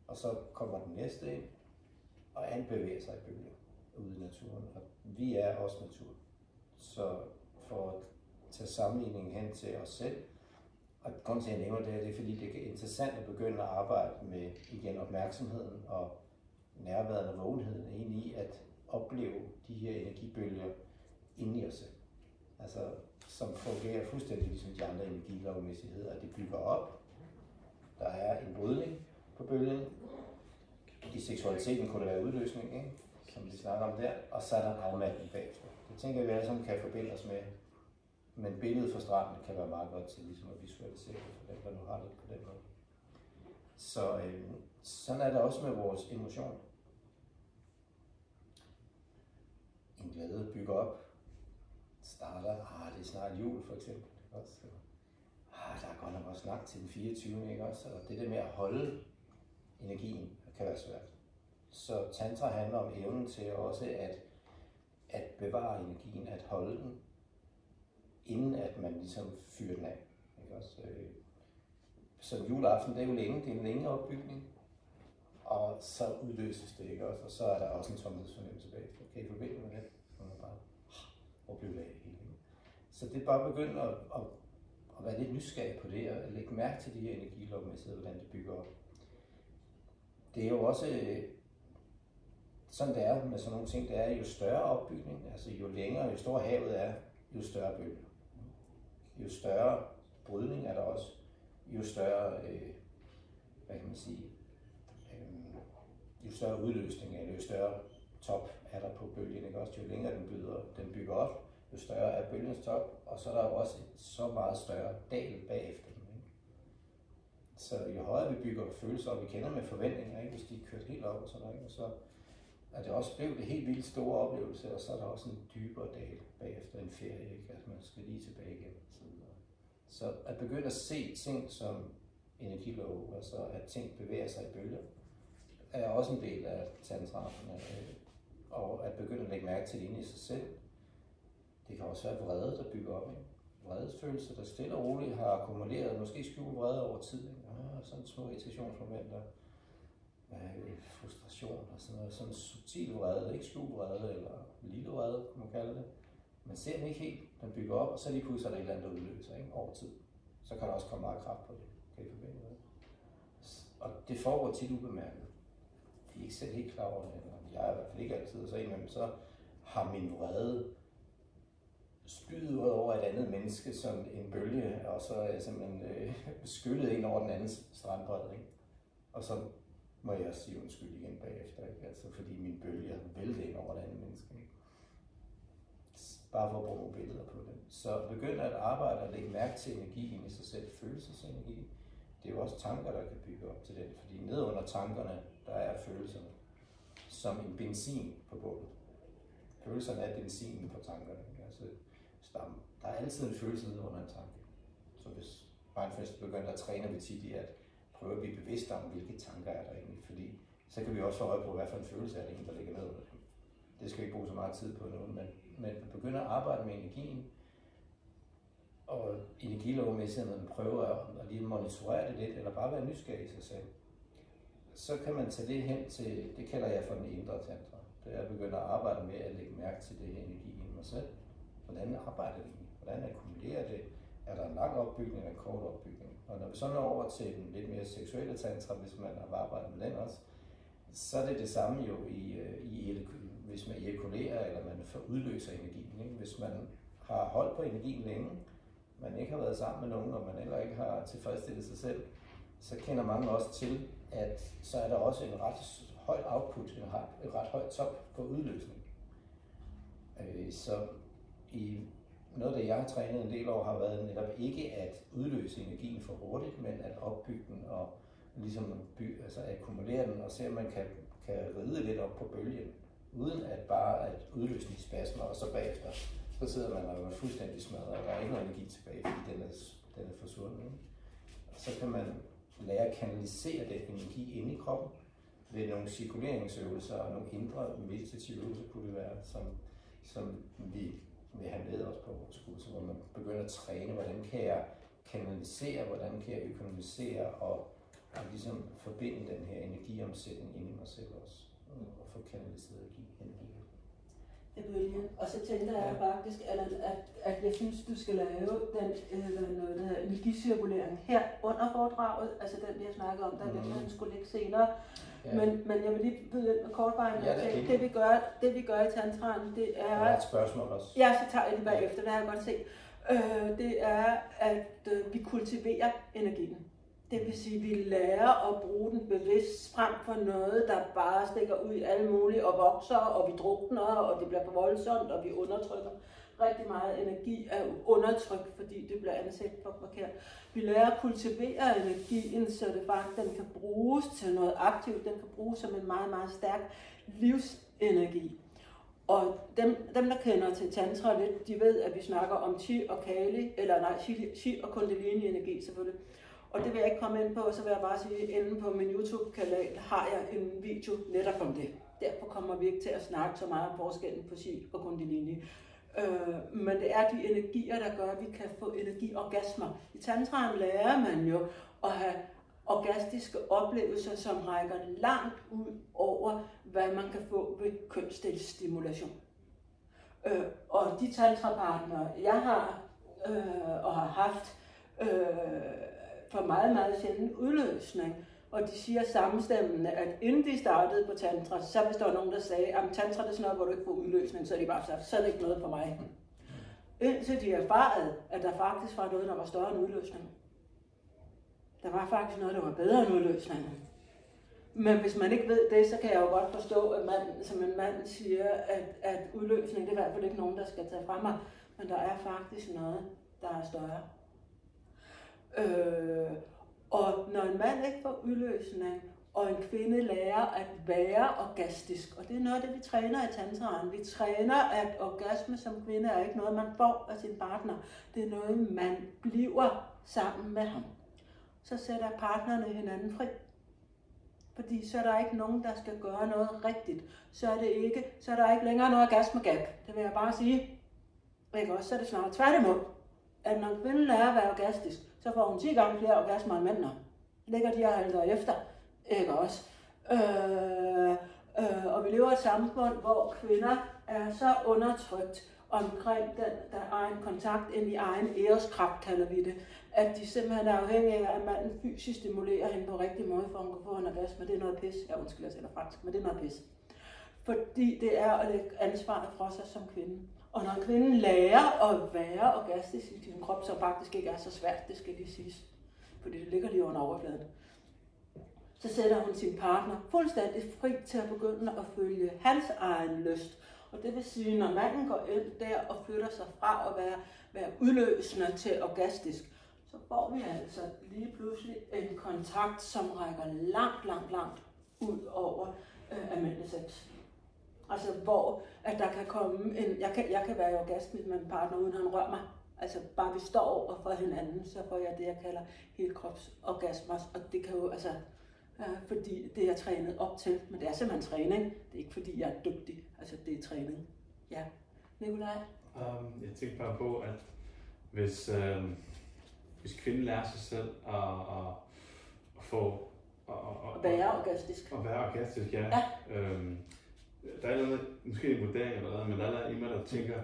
og så kommer den næste ind, og alt bevæger sig i bølger ude i naturen. Og vi er også natur. Så for at tage sammenligningen hen til os selv, og grunden til, at jeg nævner det er fordi det er interessant at begynde at arbejde med igen opmærksomheden og nærværet og vågenheden ind i at opleve de her energibølger inde i os selv. Altså, som fungerer fuldstændig ligesom de andre energilovmæssigheder, at det bygger op. Der er en brydning på bølgen. I seksualiteten kunne der være udløsning, ikke? Som vi snakker om der, og så er der en afmatning bagefter. Det tænker jeg, vi alle sammen kan forbinde os med. Men billedet fra stranden kan være meget godt til ligesom at visualisere det for dem, der nu har det på den måde. Så sådan er det også med vores emotioner. En glæde bygger op, starter, det er snart jul for eksempel. Også. Der er godt nok også snart til den 24. Ikke også? Og det der med at holde energien kan være svært. Så tantra handler om evnen til også at bevare energien, at holde den, inden at man ligesom fyrer den af. Ikke også? Så juleaften, det er jo længe, det er en længe opbygning. og så udløses det, ikke også? Og så er der også en tomhedsfornemmelse bagefter. Kan I forbinde med det? Man er bare, hvor blev det af hele? Så det er bare begyndt at være lidt nysgerrig på det, og lægge mærke til de her energilovmæssigheder, hvordan det bygger op. Det er jo også sådan det er med sådan nogle ting, det er jo større opbygning, altså jo længere, jo større havet er, jo større bølger. Jo større brydning er der også, jo større, hvad kan man sige, jo større udløsning, eller jo større top er der på bølgen, ikke også? Jo længere den bygger op, jo større er bølgens top, og så er der også et så meget større dal bagefter den. Ikke? Så jo højere vi bygger følelser op, vi kender med forventninger, ikke? Hvis de er kørt helt op og sådan noget, så er det også blevet det helt vildt store oplevelse, og så er der også en dybere dal bagefter en ferie, ikke? At man skal lige tilbage igen. Så at begynde at se ting som energilov, altså at ting bevæger sig i bølger, er også en del af tantraen, og at begynde at lægge mærke til det inde i sig selv. Det kan også være vrede, der bygger op. Ikke? Vredesfølelse, der stille og roligt har akkumuleret, måske skjult vrede over tid. Ikke? Sådan små irritationsmomenter, frustration og sådan noget. Sådan subtil vrede, ikke skjult vrede eller lille vrede, kunne man kalde det. Man ser den ikke helt, den bygger op, og så lige pludselig er der et eller andet, der udløser, ikke? Over tid. Så kan der også komme meget kraft på det. Kan I forbinde med det? Og det foregår tit ubemærket. De er ikke selv helt klar over det. Jeg er i hvert fald ikke altid, og så imellem så har min vrede spydet ud over et andet menneske som en bølge, og så er jeg simpelthen skyllet ind over den anden strandbred, ikke? Og så må jeg også sige undskyld igen bagefter, ikke? Altså fordi min bølge har væltet ind over et andet menneske, ikke? Bare for at bruge nogle billeder på det. Så begynd at arbejde og lægge mærke til energien i sig selv, følelsesenergi. Det er jo også tanker, der kan bygge op til det, fordi ned under tankerne, der er følelserne som en benzin på bålet. Følelserne er benzinen på tankerne. Altså, der er altid en følelse ned under en tanke. Så hvis mindfulness begynder at træne ved tit i at prøve at blive bevidst om, hvilke tanker er der egentlig, fordi så kan vi også få øje på, hvad for en følelse er det egentlig, der ligger ned under det. Det skal vi ikke bruge så meget tid på nu, men begynder at arbejde med energien, og energilovmæssigt, når man prøver at lige monitorere det lidt, eller bare være nysgerrig i sig selv, så kan man tage det hen til, det kalder jeg for den indre tantra. Det er at begynde at arbejde med at lægge mærke til det her energi i mig selv. Hvordan arbejder det egentlig? Hvordan akkumulerer det? Er der en lang opbygning eller en kort opbygning? Og når vi så når over til den lidt mere seksuelle tantra, hvis man har arbejdet med den også, så er det det samme jo hvis man ejakulerer, eller man udløser energien. Ikke? Hvis man har holdt på energien længe, man ikke har været sammen med nogen, og man heller ikke har tilfredsstillet sig selv, så kender mange også til, at så er der også en ret højt output, en ret højt top på udløsning. Så i noget af det, jeg har trænet en del år, har været netop ikke at udløse energien for hurtigt, men at opbygge den og ligesom akkumulere den og se, om man kan ride lidt op på bølgen, uden at bare at udløse de spasmer, og så bagefter, så sidder man og er fuldstændig smadret, og der er ikke noget energi tilbage, fordi den er forsvundet. Og så kan man lære at kanalisere den energi inde i kroppen ved nogle cirkuleringsøvelser og nogle indre meditative øvelser, kunne det være, som vi vil have med os på vores kurser, hvor man begynder at træne, hvordan kan jeg kanalisere, hvordan kan jeg økonomisere og ligesom forbinde den her energiomsætning inde i mig selv også, og få kanaliseret energi. Det er brilliant. Og så tænker jeg faktisk, at jeg synes, du skal lave den energicirkulering her under foredraget, altså den, vi har snakket om, der den skulle ligge senere. Ja. Men jeg vil lige byde ind med kortvejen. Ja, det vi gør i tantraen, det er... Der er et spørgsmål også. Ja, så tager jeg det bagefter, det har jeg godt set. Det er, at vi kultiverer energien. Det vil sige, at vi lærer at bruge den bevidst frem for noget, der bare stikker ud i alle mulige og vokser, og vi drukner, og det bliver for voldsomt, og vi undertrykker. Rigtig meget energi er undertrykt, fordi det bliver anset for forkert. Vi lærer at kultivere energien, så det faktisk, den kan bruges til noget aktivt. Den kan bruges som en meget, meget stærk livsenergi. Og dem, der kender til tantra lidt, de ved, at vi snakker om chi og kali, eller nej, chi og kundalini-energi selvfølgelig. Og det vil jeg ikke komme ind på, så vil jeg bare sige, at inde på min YouTube-kanal har jeg en video netop om det. Derfor kommer vi ikke til at snakke så meget om forskellen på chi og kundalini. Men det er de energier, der gør, at vi kan få energiorgasmer. I tantraen lærer man jo at have orgastiske oplevelser, som rækker langt ud over, hvad man kan få ved kønsdelsstimulation. Og de tantrapartnere, jeg har og har haft for meget, meget sjældent udløsning, og de siger sammenstemmende, at inden de startede på tantra, så hvis der var nogen, der sagde, at tantra det er sådan noget, hvor du ikke får udløsning, så er de bare sagt, så er det ikke noget for mig. Indtil de erfarede, at der faktisk var noget, der var større end udløsning. Der var faktisk noget, der var bedre end udløsning. Men hvis man ikke ved det, så kan jeg jo godt forstå, at man, som en mand siger, at udløsning, det er i hvert fald ikke nogen, der skal tage fra mig. Men der er faktisk noget, der er større. Og når en mand ikke får udløsning, og en kvinde lærer at være orgastisk, og det er noget af det, vi træner i tantraen. Vi træner, at orgasme som kvinde er ikke noget, man får af sin partner. Det er noget, man bliver sammen med ham. Så sætter partnerne hinanden fri. Fordi så er der ikke nogen, der skal gøre noget rigtigt. Så er der ikke længere noget orgasme-gab. Det vil jeg bare sige. Ikke også? Så er det snart tværtimod, at når en kvinde lærer at være orgastisk, så får hun 10 gange flere orgasmer end mændene. Ligger de her halter efter. Ikke også? Og vi lever i et samfund, hvor kvinder er så undertrykt omkring den der egen kontakt ind i egen æreskraft, kalder vi det, at de simpelthen er afhængige af, at manden fysisk stimulerer hende på rigtig måde, for at hun kan få en orgasme. Det er noget pis. Jeg undskylder selv fransk, men det er noget pis. Fordi det er at lægge ansvaret fra sig som kvinde. Og når kvinden lærer at være orgastisk i sin krop, så faktisk ikke er så svært, det skal lige siges. Fordi det ligger lige under overfladen. Så sætter hun sin partner fuldstændig fri til at begynde at følge hans egen lyst. Og det vil sige, når manden går ind der og flytter sig fra at være udløsende til orgastisk, så får vi altså lige pludselig en kontakt, som rækker langt ud over almindelig sex. Altså hvor at der kan komme en, jeg kan være i orgasme med en partner, uden han rører mig. Altså bare vi står over for hinanden, så får jeg det, jeg kalder helkropsorgasmer. Og det kan jo, altså, fordi det er trænet op til, men det er simpelthen træning. Det er ikke fordi, jeg er dygtig, altså det er træning. Ja, Nikolaj? Jeg tænker bare på, at hvis kvinden lærer sig selv at få... At være orgastisk. At være orgastisk, ja. Der er allerede, måske en vurdering eller noget, men der er allerede en med, der tænker,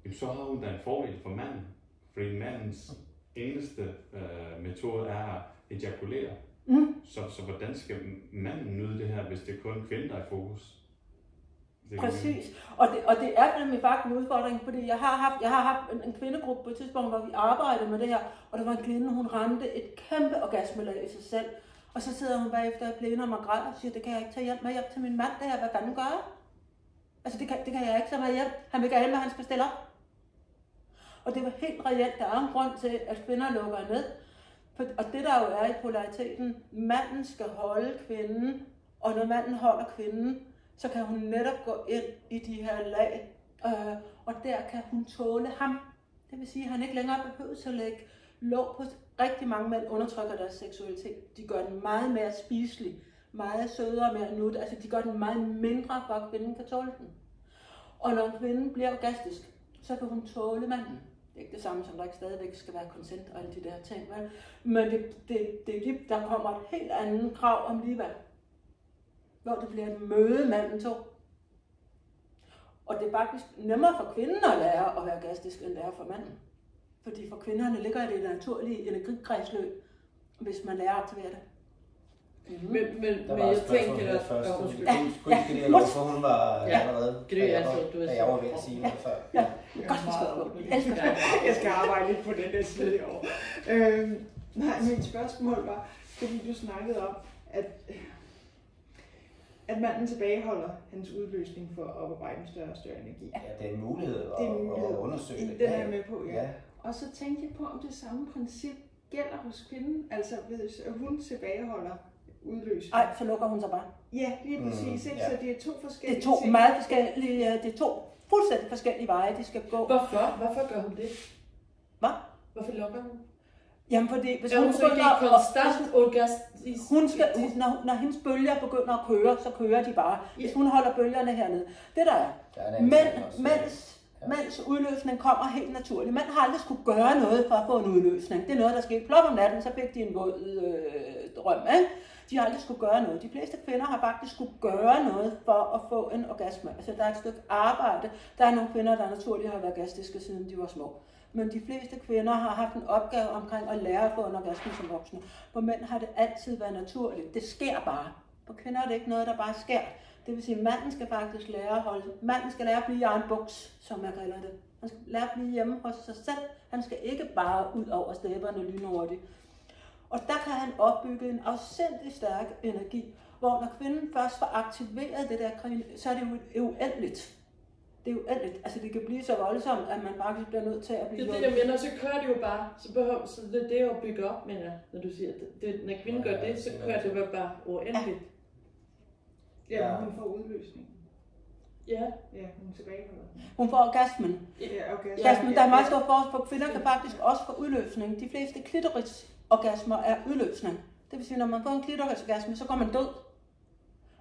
jamen, så har hun da en fordel for manden. Fordi mandens eneste metode er at ejakulere. Så hvordan skal manden nyde det her, hvis det er kun en kvinde, der er i fokus? Præcis. Og det er nemlig faktisk en udfordring, fordi jeg har haft en kvindegruppe på et tidspunkt, hvor vi arbejdede med det her, og der var en kvinde, hun ramte et kæmpe orgasmelag i sig selv. Og så sidder hun bagefter i plenum og græder og siger, det kan jeg ikke tage med hjem til min mand, det her, hvad fanden gør jeg? Altså det kan jeg ikke tage med hjem. Han vil gerne, hvad han skal stille op. Og det var helt reelt, der er en grund til, at kvinder lukker ned. Og det der jo er i polariteten, manden skal holde kvinden, og når manden holder kvinden, så kan hun netop gå ind i de her lag, og der kan hun tåle ham. Det vil sige, at han ikke længere behøver at lægge låg på. Rigtig mange mænd undertrykker deres seksualitet. De gør den meget mere spiselig, meget sødere, mere nut. Altså de gør den meget mindre, for at kvinden kan tåle den. Og når kvinden bliver orgastisk, så kan hun tåle manden. Det er ikke det samme, som der ikke stadigvæk skal være consent og alle de der ting. Vel? Men der kommer et helt andet krav om ligeværd. Hvor det bliver et møde mellem to. Og det er faktisk nemmere for kvinden at lære at være orgastisk, end det er for manden. Fordi for kvinderne ligger det naturlige energikredsløb, hvis man lærer at aktivere det. Men jeg tænker, at hun var allerede, jeg var ved at sige noget før. Ja, godt jeg skal arbejde lidt på den der side i år. Mit spørgsmål var, fordi du snakkede om, at manden tilbageholder hans udløsning for at oparbejde en større og større energi. Ja, det er en mulighed at undersøge det. Den er med på, ja. Og så tænkte jeg på, om det samme princip gælder hos kvinden, altså hvis hun tilbageholder udløsning. Nej, så lukker hun sig bare. Ja, lige præcis. Så det er to forskellige ting. Det er to meget forskellige, det er to fuldstændig forskellige veje, de skal gå. Hvorfor gør hun det? Hvad? Hvorfor lukker hun? Jamen fordi, hvis hun begynder konstant orgastisk. Når hendes bølger begynder at køre, så kører de bare. Hvis hun holder bølgerne hernede. Det der er, mens Mænds udløsning kommer helt naturligt. Mænd har aldrig skulle gøre noget for at få en udløsning. Det er noget, der sker plop om natten, så fik de en våd drøm, ikke? De har aldrig skulle gøre noget. De fleste kvinder har faktisk skulle gøre noget for at få en orgasme. Altså, der er et stykke arbejde. Der er nogle kvinder, der naturligt har været orgastiske, siden de var små. Men de fleste kvinder har haft en opgave omkring at lære at få en orgasme som voksne. For mænd har det altid været naturligt. Det sker bare. For kvinder er det ikke noget, der bare sker. Det vil sige, at manden skal faktisk lære at holde. Manden skal lære at blive i egen buks, som jeg kalder det. Han skal lære at blive hjemme hos sig selv. Han skal ikke bare ud over stepperne lynhurtigt. Og der kan han opbygge en afsindig stærk energi, hvor når kvinden først får aktiveret det der krig, så er det jo uendeligt. Det er jo uendeligt. Altså det kan blive så voldsomt, at man faktisk bliver nødt til at blive... Det er det, jeg mener, så kører det jo bare. Så det er det at bygge op, mener når du siger, det, når kvinden gør det, så kører det jo bare uendeligt. Ja, hun får udløsning. Ja. Ja, hun er tilbage på det. Hun får orgasmen. Ja, orgasmen. Der er meget stor forskel på. Kvinder kan faktisk også få udløsning. De fleste klitorisorgasmer er udløsning. Det vil sige, når man får en klitorisorgasme, så går man død.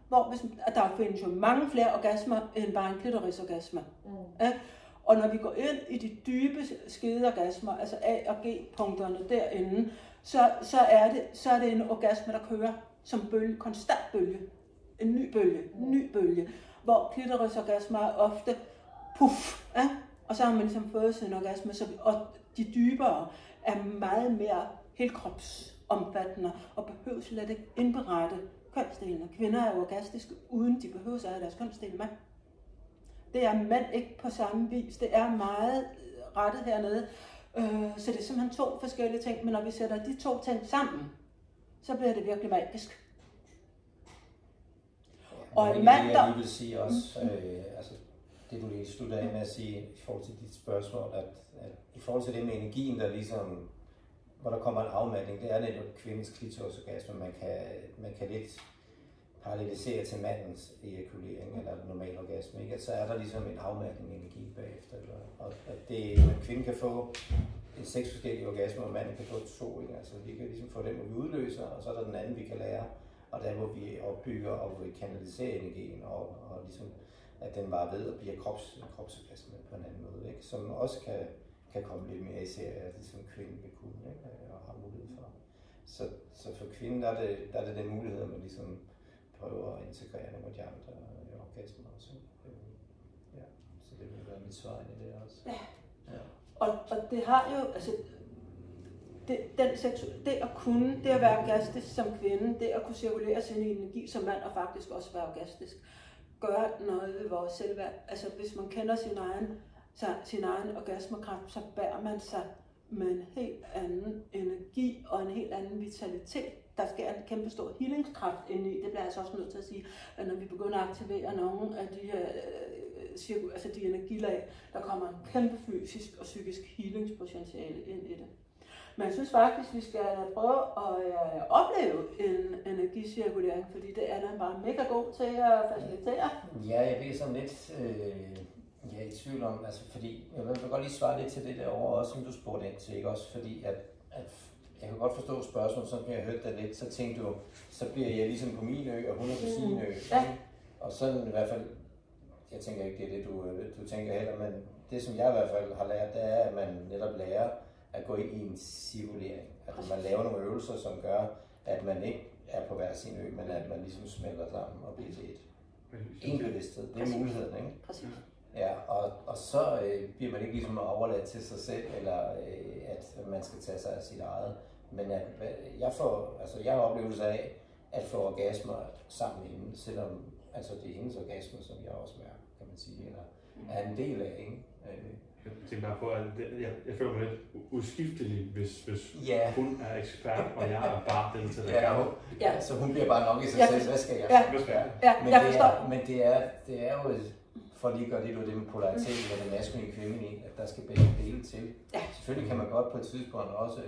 Hvor der findes jo mange flere orgasmer end bare en klitorisorgasme. Ja? Og når vi går ind i de dybe skedeorgasmer, altså A og G-punkterne derinde, så er det en orgasme, der kører som bølge, konstant bølge. En ny bølge, hvor klitorisorgasmer er ofte puff, ja? Og så har man ligesom fået sin orgasme, og de dybere er meget mere helkropsomfattende og behøver slet ikke indberette kønsdelene. Kvinder er jo orgastiske, uden de behøver sig af deres kønsdel med. Det er mænd ikke på samme vis. Det er meget rettet hernede. Så det er simpelthen to forskellige ting, men når vi sætter de to ting sammen, så bliver det virkelig magisk. Og en mand, der... Jeg vil sige også, altså det du lige slutter af med at sige i forhold til dit spørgsmål, at i forhold til det med energien, der ligesom, hvor der kommer en afmatning, det er netop kvindens klitorisorgasme, man kan lidt parallelisere til mandens ejakulering eller normal orgasme, ikke? At så er der ligesom en afmatning energi bagefter, og at kvinden kan få 6 forskellige orgasmer, og manden kan få 2, ikke? Altså vi kan ligesom få den, hvor vi udløser, og så er der den anden, vi kan lære, og der hvor vi opbygger og hvor vi kanaliserer energien, og ligesom at den bare ved at blive kropsorgasme på en anden måde, ikke? Som også kan komme lidt mere i serie, ligesom kvinden vil kunne, ikke? Og har mulighed for. Så for kvinden der er det den mulighed, at man ligesom prøver at integrere nogle af de andre orgasmer også. Ja, så det vil være mit svar i det også. Ja. Og det har jo, altså det at kunne, det at være orgastisk som kvinde, det at kunne cirkulere sin energi som mand og faktisk også være orgastisk, gør noget ved vores selvværd. Altså hvis man kender sin egen orgasmekraft, så bærer man sig med en helt anden energi og en helt anden vitalitet. Der sker en kæmpe stor healingskraft inde i. Det bliver jeg altså også nødt til at sige, at når vi begynder at aktivere nogle af de her altså de energilag, der kommer en kæmpe fysisk og psykisk healingspotentiale ind i det. Men jeg synes faktisk, vi skal prøve at opleve en energicirkulering, fordi det er den bare mega god til at facilitere. Ja, jeg bliver sådan lidt i tvivl om, altså fordi, jeg vil godt lige svare lidt til det derovre også, som du spurgte ind til, ikke også? Fordi at jeg kan godt forstå spørgsmålet, som jeg hørte dig lidt, så tænkte du, så bliver jeg ligesom på min ø, og hun er på sin ø. Ja. Og sådan i hvert fald, jeg tænker ikke, det er det, du tænker heller, men det, som jeg i hvert fald har lært, det er, at man netop lærer at gå ind i en cirkulering. At man laver nogle øvelser, som gør, at man ikke er på hver sin ø, men at man ligesom smelter sammen og bliver til et. En bevidsthed, det er muligheden, ikke? Præcis. Ja, og så bliver man ikke ligesom overladt til sig selv, eller at man skal tage sig af sit eget. Men at jeg har oplevelse af at få orgasmer sammen med hende, selvom altså det er hendes orgasmer, som jeg også mærker, kan man sige, eller er en del af, ikke? Jeg tænker bare på, at jeg føler mig lidt uskiftelig, hvis hun er ekspert, og jeg er bare den til det. Ja, så hun bliver bare nok i sig selv. Hvad skal jeg? Men det er jo for lige at gøre det med polaritet med det maskuline og feminine, at der skal begge dele til. Ja. Selvfølgelig kan man godt på et tidspunkt også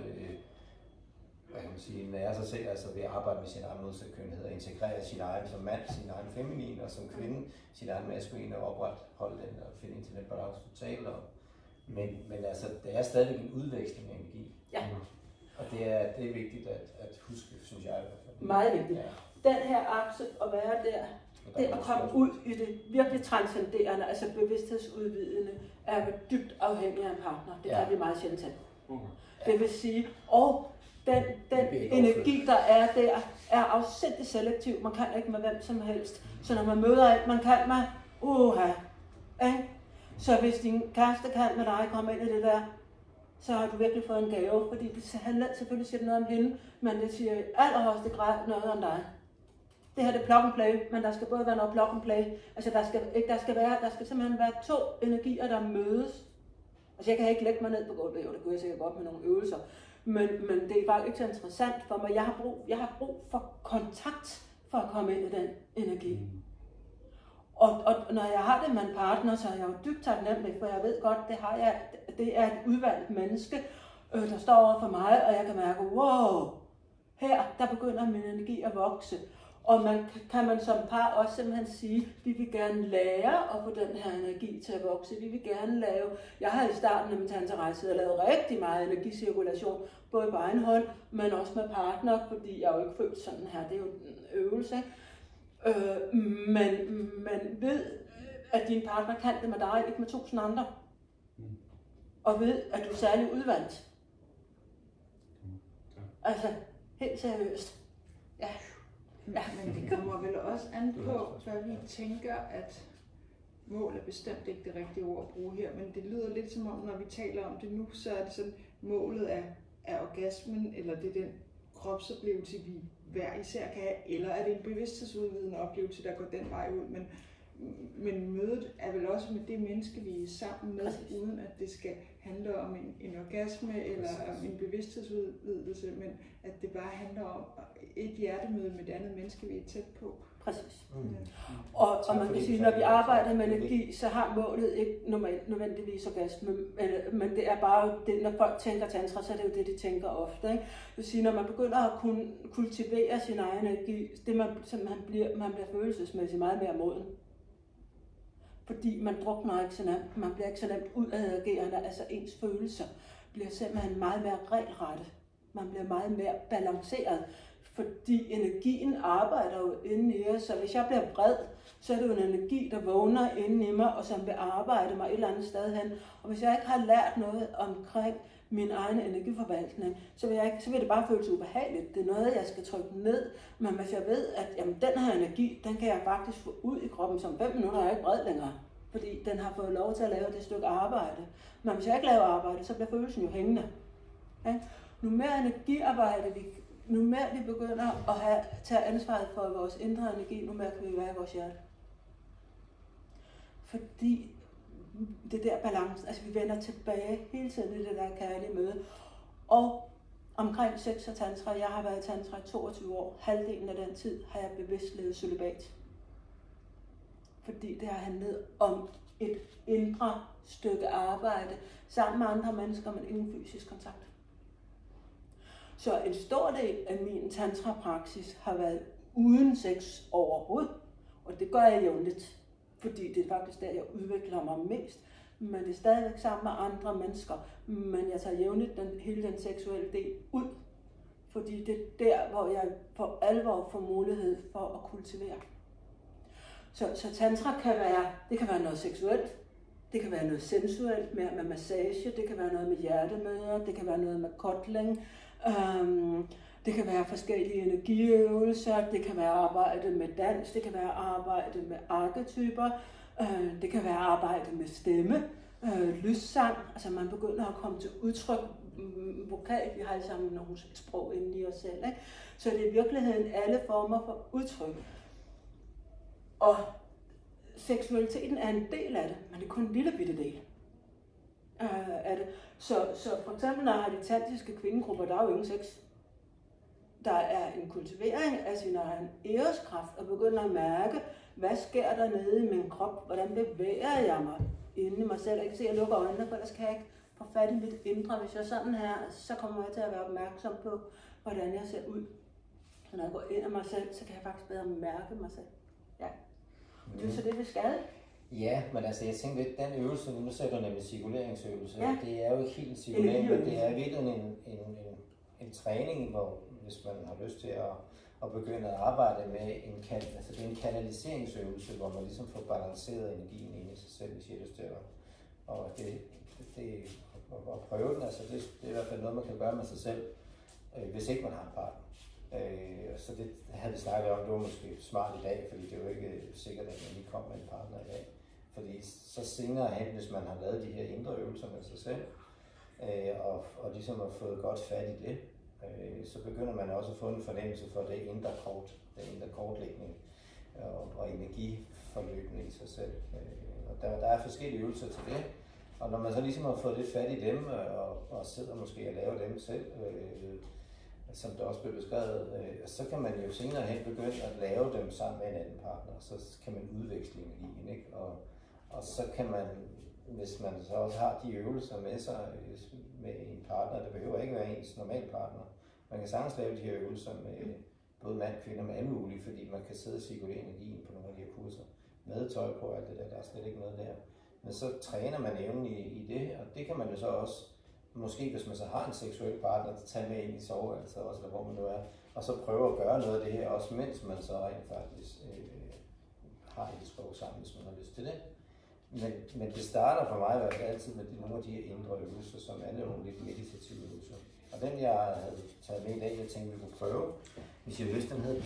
nære sig selv, altså ved at arbejde med sin egen modsatkønnethed, og integrere sin egen som mand, sin egen feminin, og som kvinde, sin egen maskuline, og opretholde den og finde ind til den balance totalt. Men altså, det er stadig en udveksling af energi. Ja. Og det er vigtigt at huske, synes jeg i hvert fald. Meget vigtigt. Ja. Den her akse at være der, det at komme ud i det virkelig transcenderende, altså bevidsthedsudvidende er at være dybt afhængig af en partner. Det kan vi meget sjældent til. Okay. Det vil sige, og den energi, der er der, er afsindigt selektiv. Man kan ikke med hvem som helst. Så når man møder alt, man kan med, ikke? Så hvis din kæreste kan med dig komme ind i det der, så har du virkelig fået en gave, fordi det handler selvfølgelig siger noget om hende, men det siger i allerhøjeste grad noget om dig. Det her det er plug and play, men der skal både være noget plug and play. Altså der skal simpelthen være 2 energier, der mødes. Altså jeg kan ikke lægge mig ned på gulvet, det kunne jeg sikkert godt med nogle øvelser. Men det er faktisk ikke så interessant for mig. Jeg har brug for kontakt for at komme ind i den energi. Og når jeg har det med en partner, så er jeg jo dybt taknemmelig, for jeg ved godt, det er et udvalgt menneske, der står over for mig, og jeg kan mærke, wow, her der begynder min energi at vokse. Og kan man som par også simpelthen sige, vi vil gerne lære at få den her energi til at vokse. Vi vil gerne lave, jeg har i starten af min tanterejse lavet rigtig meget energicirkulation, både på egen hånd, men også med partner, fordi jeg er jo ikke født sådan her, det er jo en øvelse. Men ved, at din partner kan det med dig, ikke med 1000 andre. Og ved, at du er særlig udvalgt. Altså, helt seriøst. Ja. Men det kommer vel også an på, hvad vi tænker, at mål er bestemt ikke det rigtige ord at bruge her, men det lyder lidt som om, når vi taler om det nu, så er det sådan, målet er orgasmen, eller det er den kropsoplevelse, vi hver især kan have, eller er det en bevidsthedsudvidende oplevelse, der går den vej ud, men mødet er vel også med det menneske, vi er sammen med, uden at det skal handle om en orgasme eller om en bevidsthedsudvidelse, men at det bare handler om et hjertemøde med det andet menneske, vi er tæt på. Præcis. Og man kan sige, når vi arbejder med energi, så har målet ikke nødvendigvis orgasme, men det er bare, det, når folk tænker tantra, så er det jo det, de tænker ofte. Ikke? Det vil sige, når man begynder at kunne kultivere sin egen energi, det man bliver følelsesmæssigt meget mere moden. Fordi man drukner ikke så nemt, man bliver ikke så nemt udadreagerende, altså ens følelser bliver simpelthen meget mere regelrette. Man bliver meget mere balanceret, fordi energien arbejder jo inde i os, så hvis jeg bliver vred, så er det jo en energi, der vågner inde i mig, og som vil arbejde mig et eller andet sted hen. Og hvis jeg ikke har lært noget omkring min egen energiforvaltning, så vil det bare føles ubehageligt. Det er noget, jeg skal trykke ned, men hvis jeg ved, at jamen, den her energi, den kan jeg faktisk få ud i kroppen, som 5 minutter er jeg ikke vred længere, fordi den har fået lov til at lave det stykke arbejde. Men hvis jeg ikke laver arbejde, så bliver følelsen jo hængende. Ja? Nu mere energiarbejde nu mere vi begynder at tage ansvaret for vores indre energi, nu mere kan vi være i vores hjerte. Fordi det der balance, altså vi vender tilbage hele tiden i det der kærlige møde. Og omkring sex og tantra, jeg har været i tantra i 22 år, halvdelen af den tid har jeg bevidst levet cølibat. Fordi det har handlet om et indre stykke arbejde sammen med andre mennesker, men ingen fysisk kontakt. Så en stor del af min tantra-praksis har været uden sex overhovedet. Og det gør jeg jævnligt, fordi det er faktisk der, jeg udvikler mig mest. Men det er stadigvæk sammen med andre mennesker. Men jeg tager jævnligt hele den seksuelle del ud. Fordi det er der, hvor jeg for alvor får mulighed for at kultivere. Så tantra kan være noget seksuelt. Det kan være noget sensuelt med massage. Det kan være noget med hjertemøder. Det kan være noget med kotling. Det kan være forskellige energiøvelser, det kan være arbejde med dans, det kan være arbejde med arketyper, det kan være arbejde med stemme, lyssang, altså man begynder at komme til udtryk vokalt, vi har alle sammen nogle sprog inde i os selv, ikke? Så det er i virkeligheden alle former for udtryk. Og seksualiteten er en del af det, men det er kun en lille bitte del af det. Så for eksempel, når jeg har de tantriske kvindegrupper, der er jo ingen sex. Der er en kultivering af sin egen æreskraft, og begynder at mærke, hvad sker der nede i min krop, hvordan bevæger jeg mig inde i mig selv. Jeg kan se, at jeg lukker øjnene, for ellers kan jeg ikke få fat i mit indre. Hvis jeg er sådan her, så kommer jeg til at være opmærksom på, hvordan jeg ser ud. Så når jeg går ind i mig selv, så kan jeg faktisk bedre mærke mig selv. Ja. Det er så det, vi skal. Ja, men altså jeg tænker lidt, den øvelse, nu sætter du nemlig cirkuleringsøvelse, ja. Det er jo ikke helt cirkulering, men det er virkelig en træning, hvor hvis man har lyst til at begynde at arbejde med det er en kanaliseringsøvelse, hvor man ligesom får balanceret energien ind i sig selv, hvis jeg har lyst til Og at prøve den, altså det er i hvert fald noget, man kan gøre med sig selv, hvis ikke man har en partner. Så det havde vi snakket om, det var måske smart i dag, fordi det er jo ikke sikkert, at man lige kommer med en partner i dag. Fordi så senere hen, hvis man har lavet de her indre øvelser med sig selv, og ligesom har fået godt fat i det, så begynder man også at få en fornemmelse for det indre kortlægning og energiforløbende i sig selv. Og der er forskellige øvelser til det. Og når man så ligesom har fået lidt fat i dem, og sidder måske og laver dem selv, som det også blev beskrevet, så kan man jo senere hen begynde at lave dem sammen med en anden partner, så kan man udveksle energien, ikke? Og så kan man, hvis man så også har de øvelser med sig med en partner, det behøver ikke være ens normal partner, man kan sagtens lave de her øvelser med både mand og kvinder, med alle mulige, fordi man kan sidde og cirkulere energien på nogle af de her kurser, med tøj på og alt det der er slet ikke noget der. Men så træner man evnen i det, og det kan man jo så også, måske hvis man så har en seksuel partner, tage med ind i soveværelset også, eller hvor man nu er, og så prøve at gøre noget af det her også, mens man så rent faktisk har et sprog sammen, hvis man har lyst til det. Men det starter for mig i hvert fald altid med nogle af de her indre øvelser, som er nogle lidt meditative øvelser. Og den jeg havde taget med i dag, jeg tænkte, vi kunne prøve, hvis jeg vidste, den hedder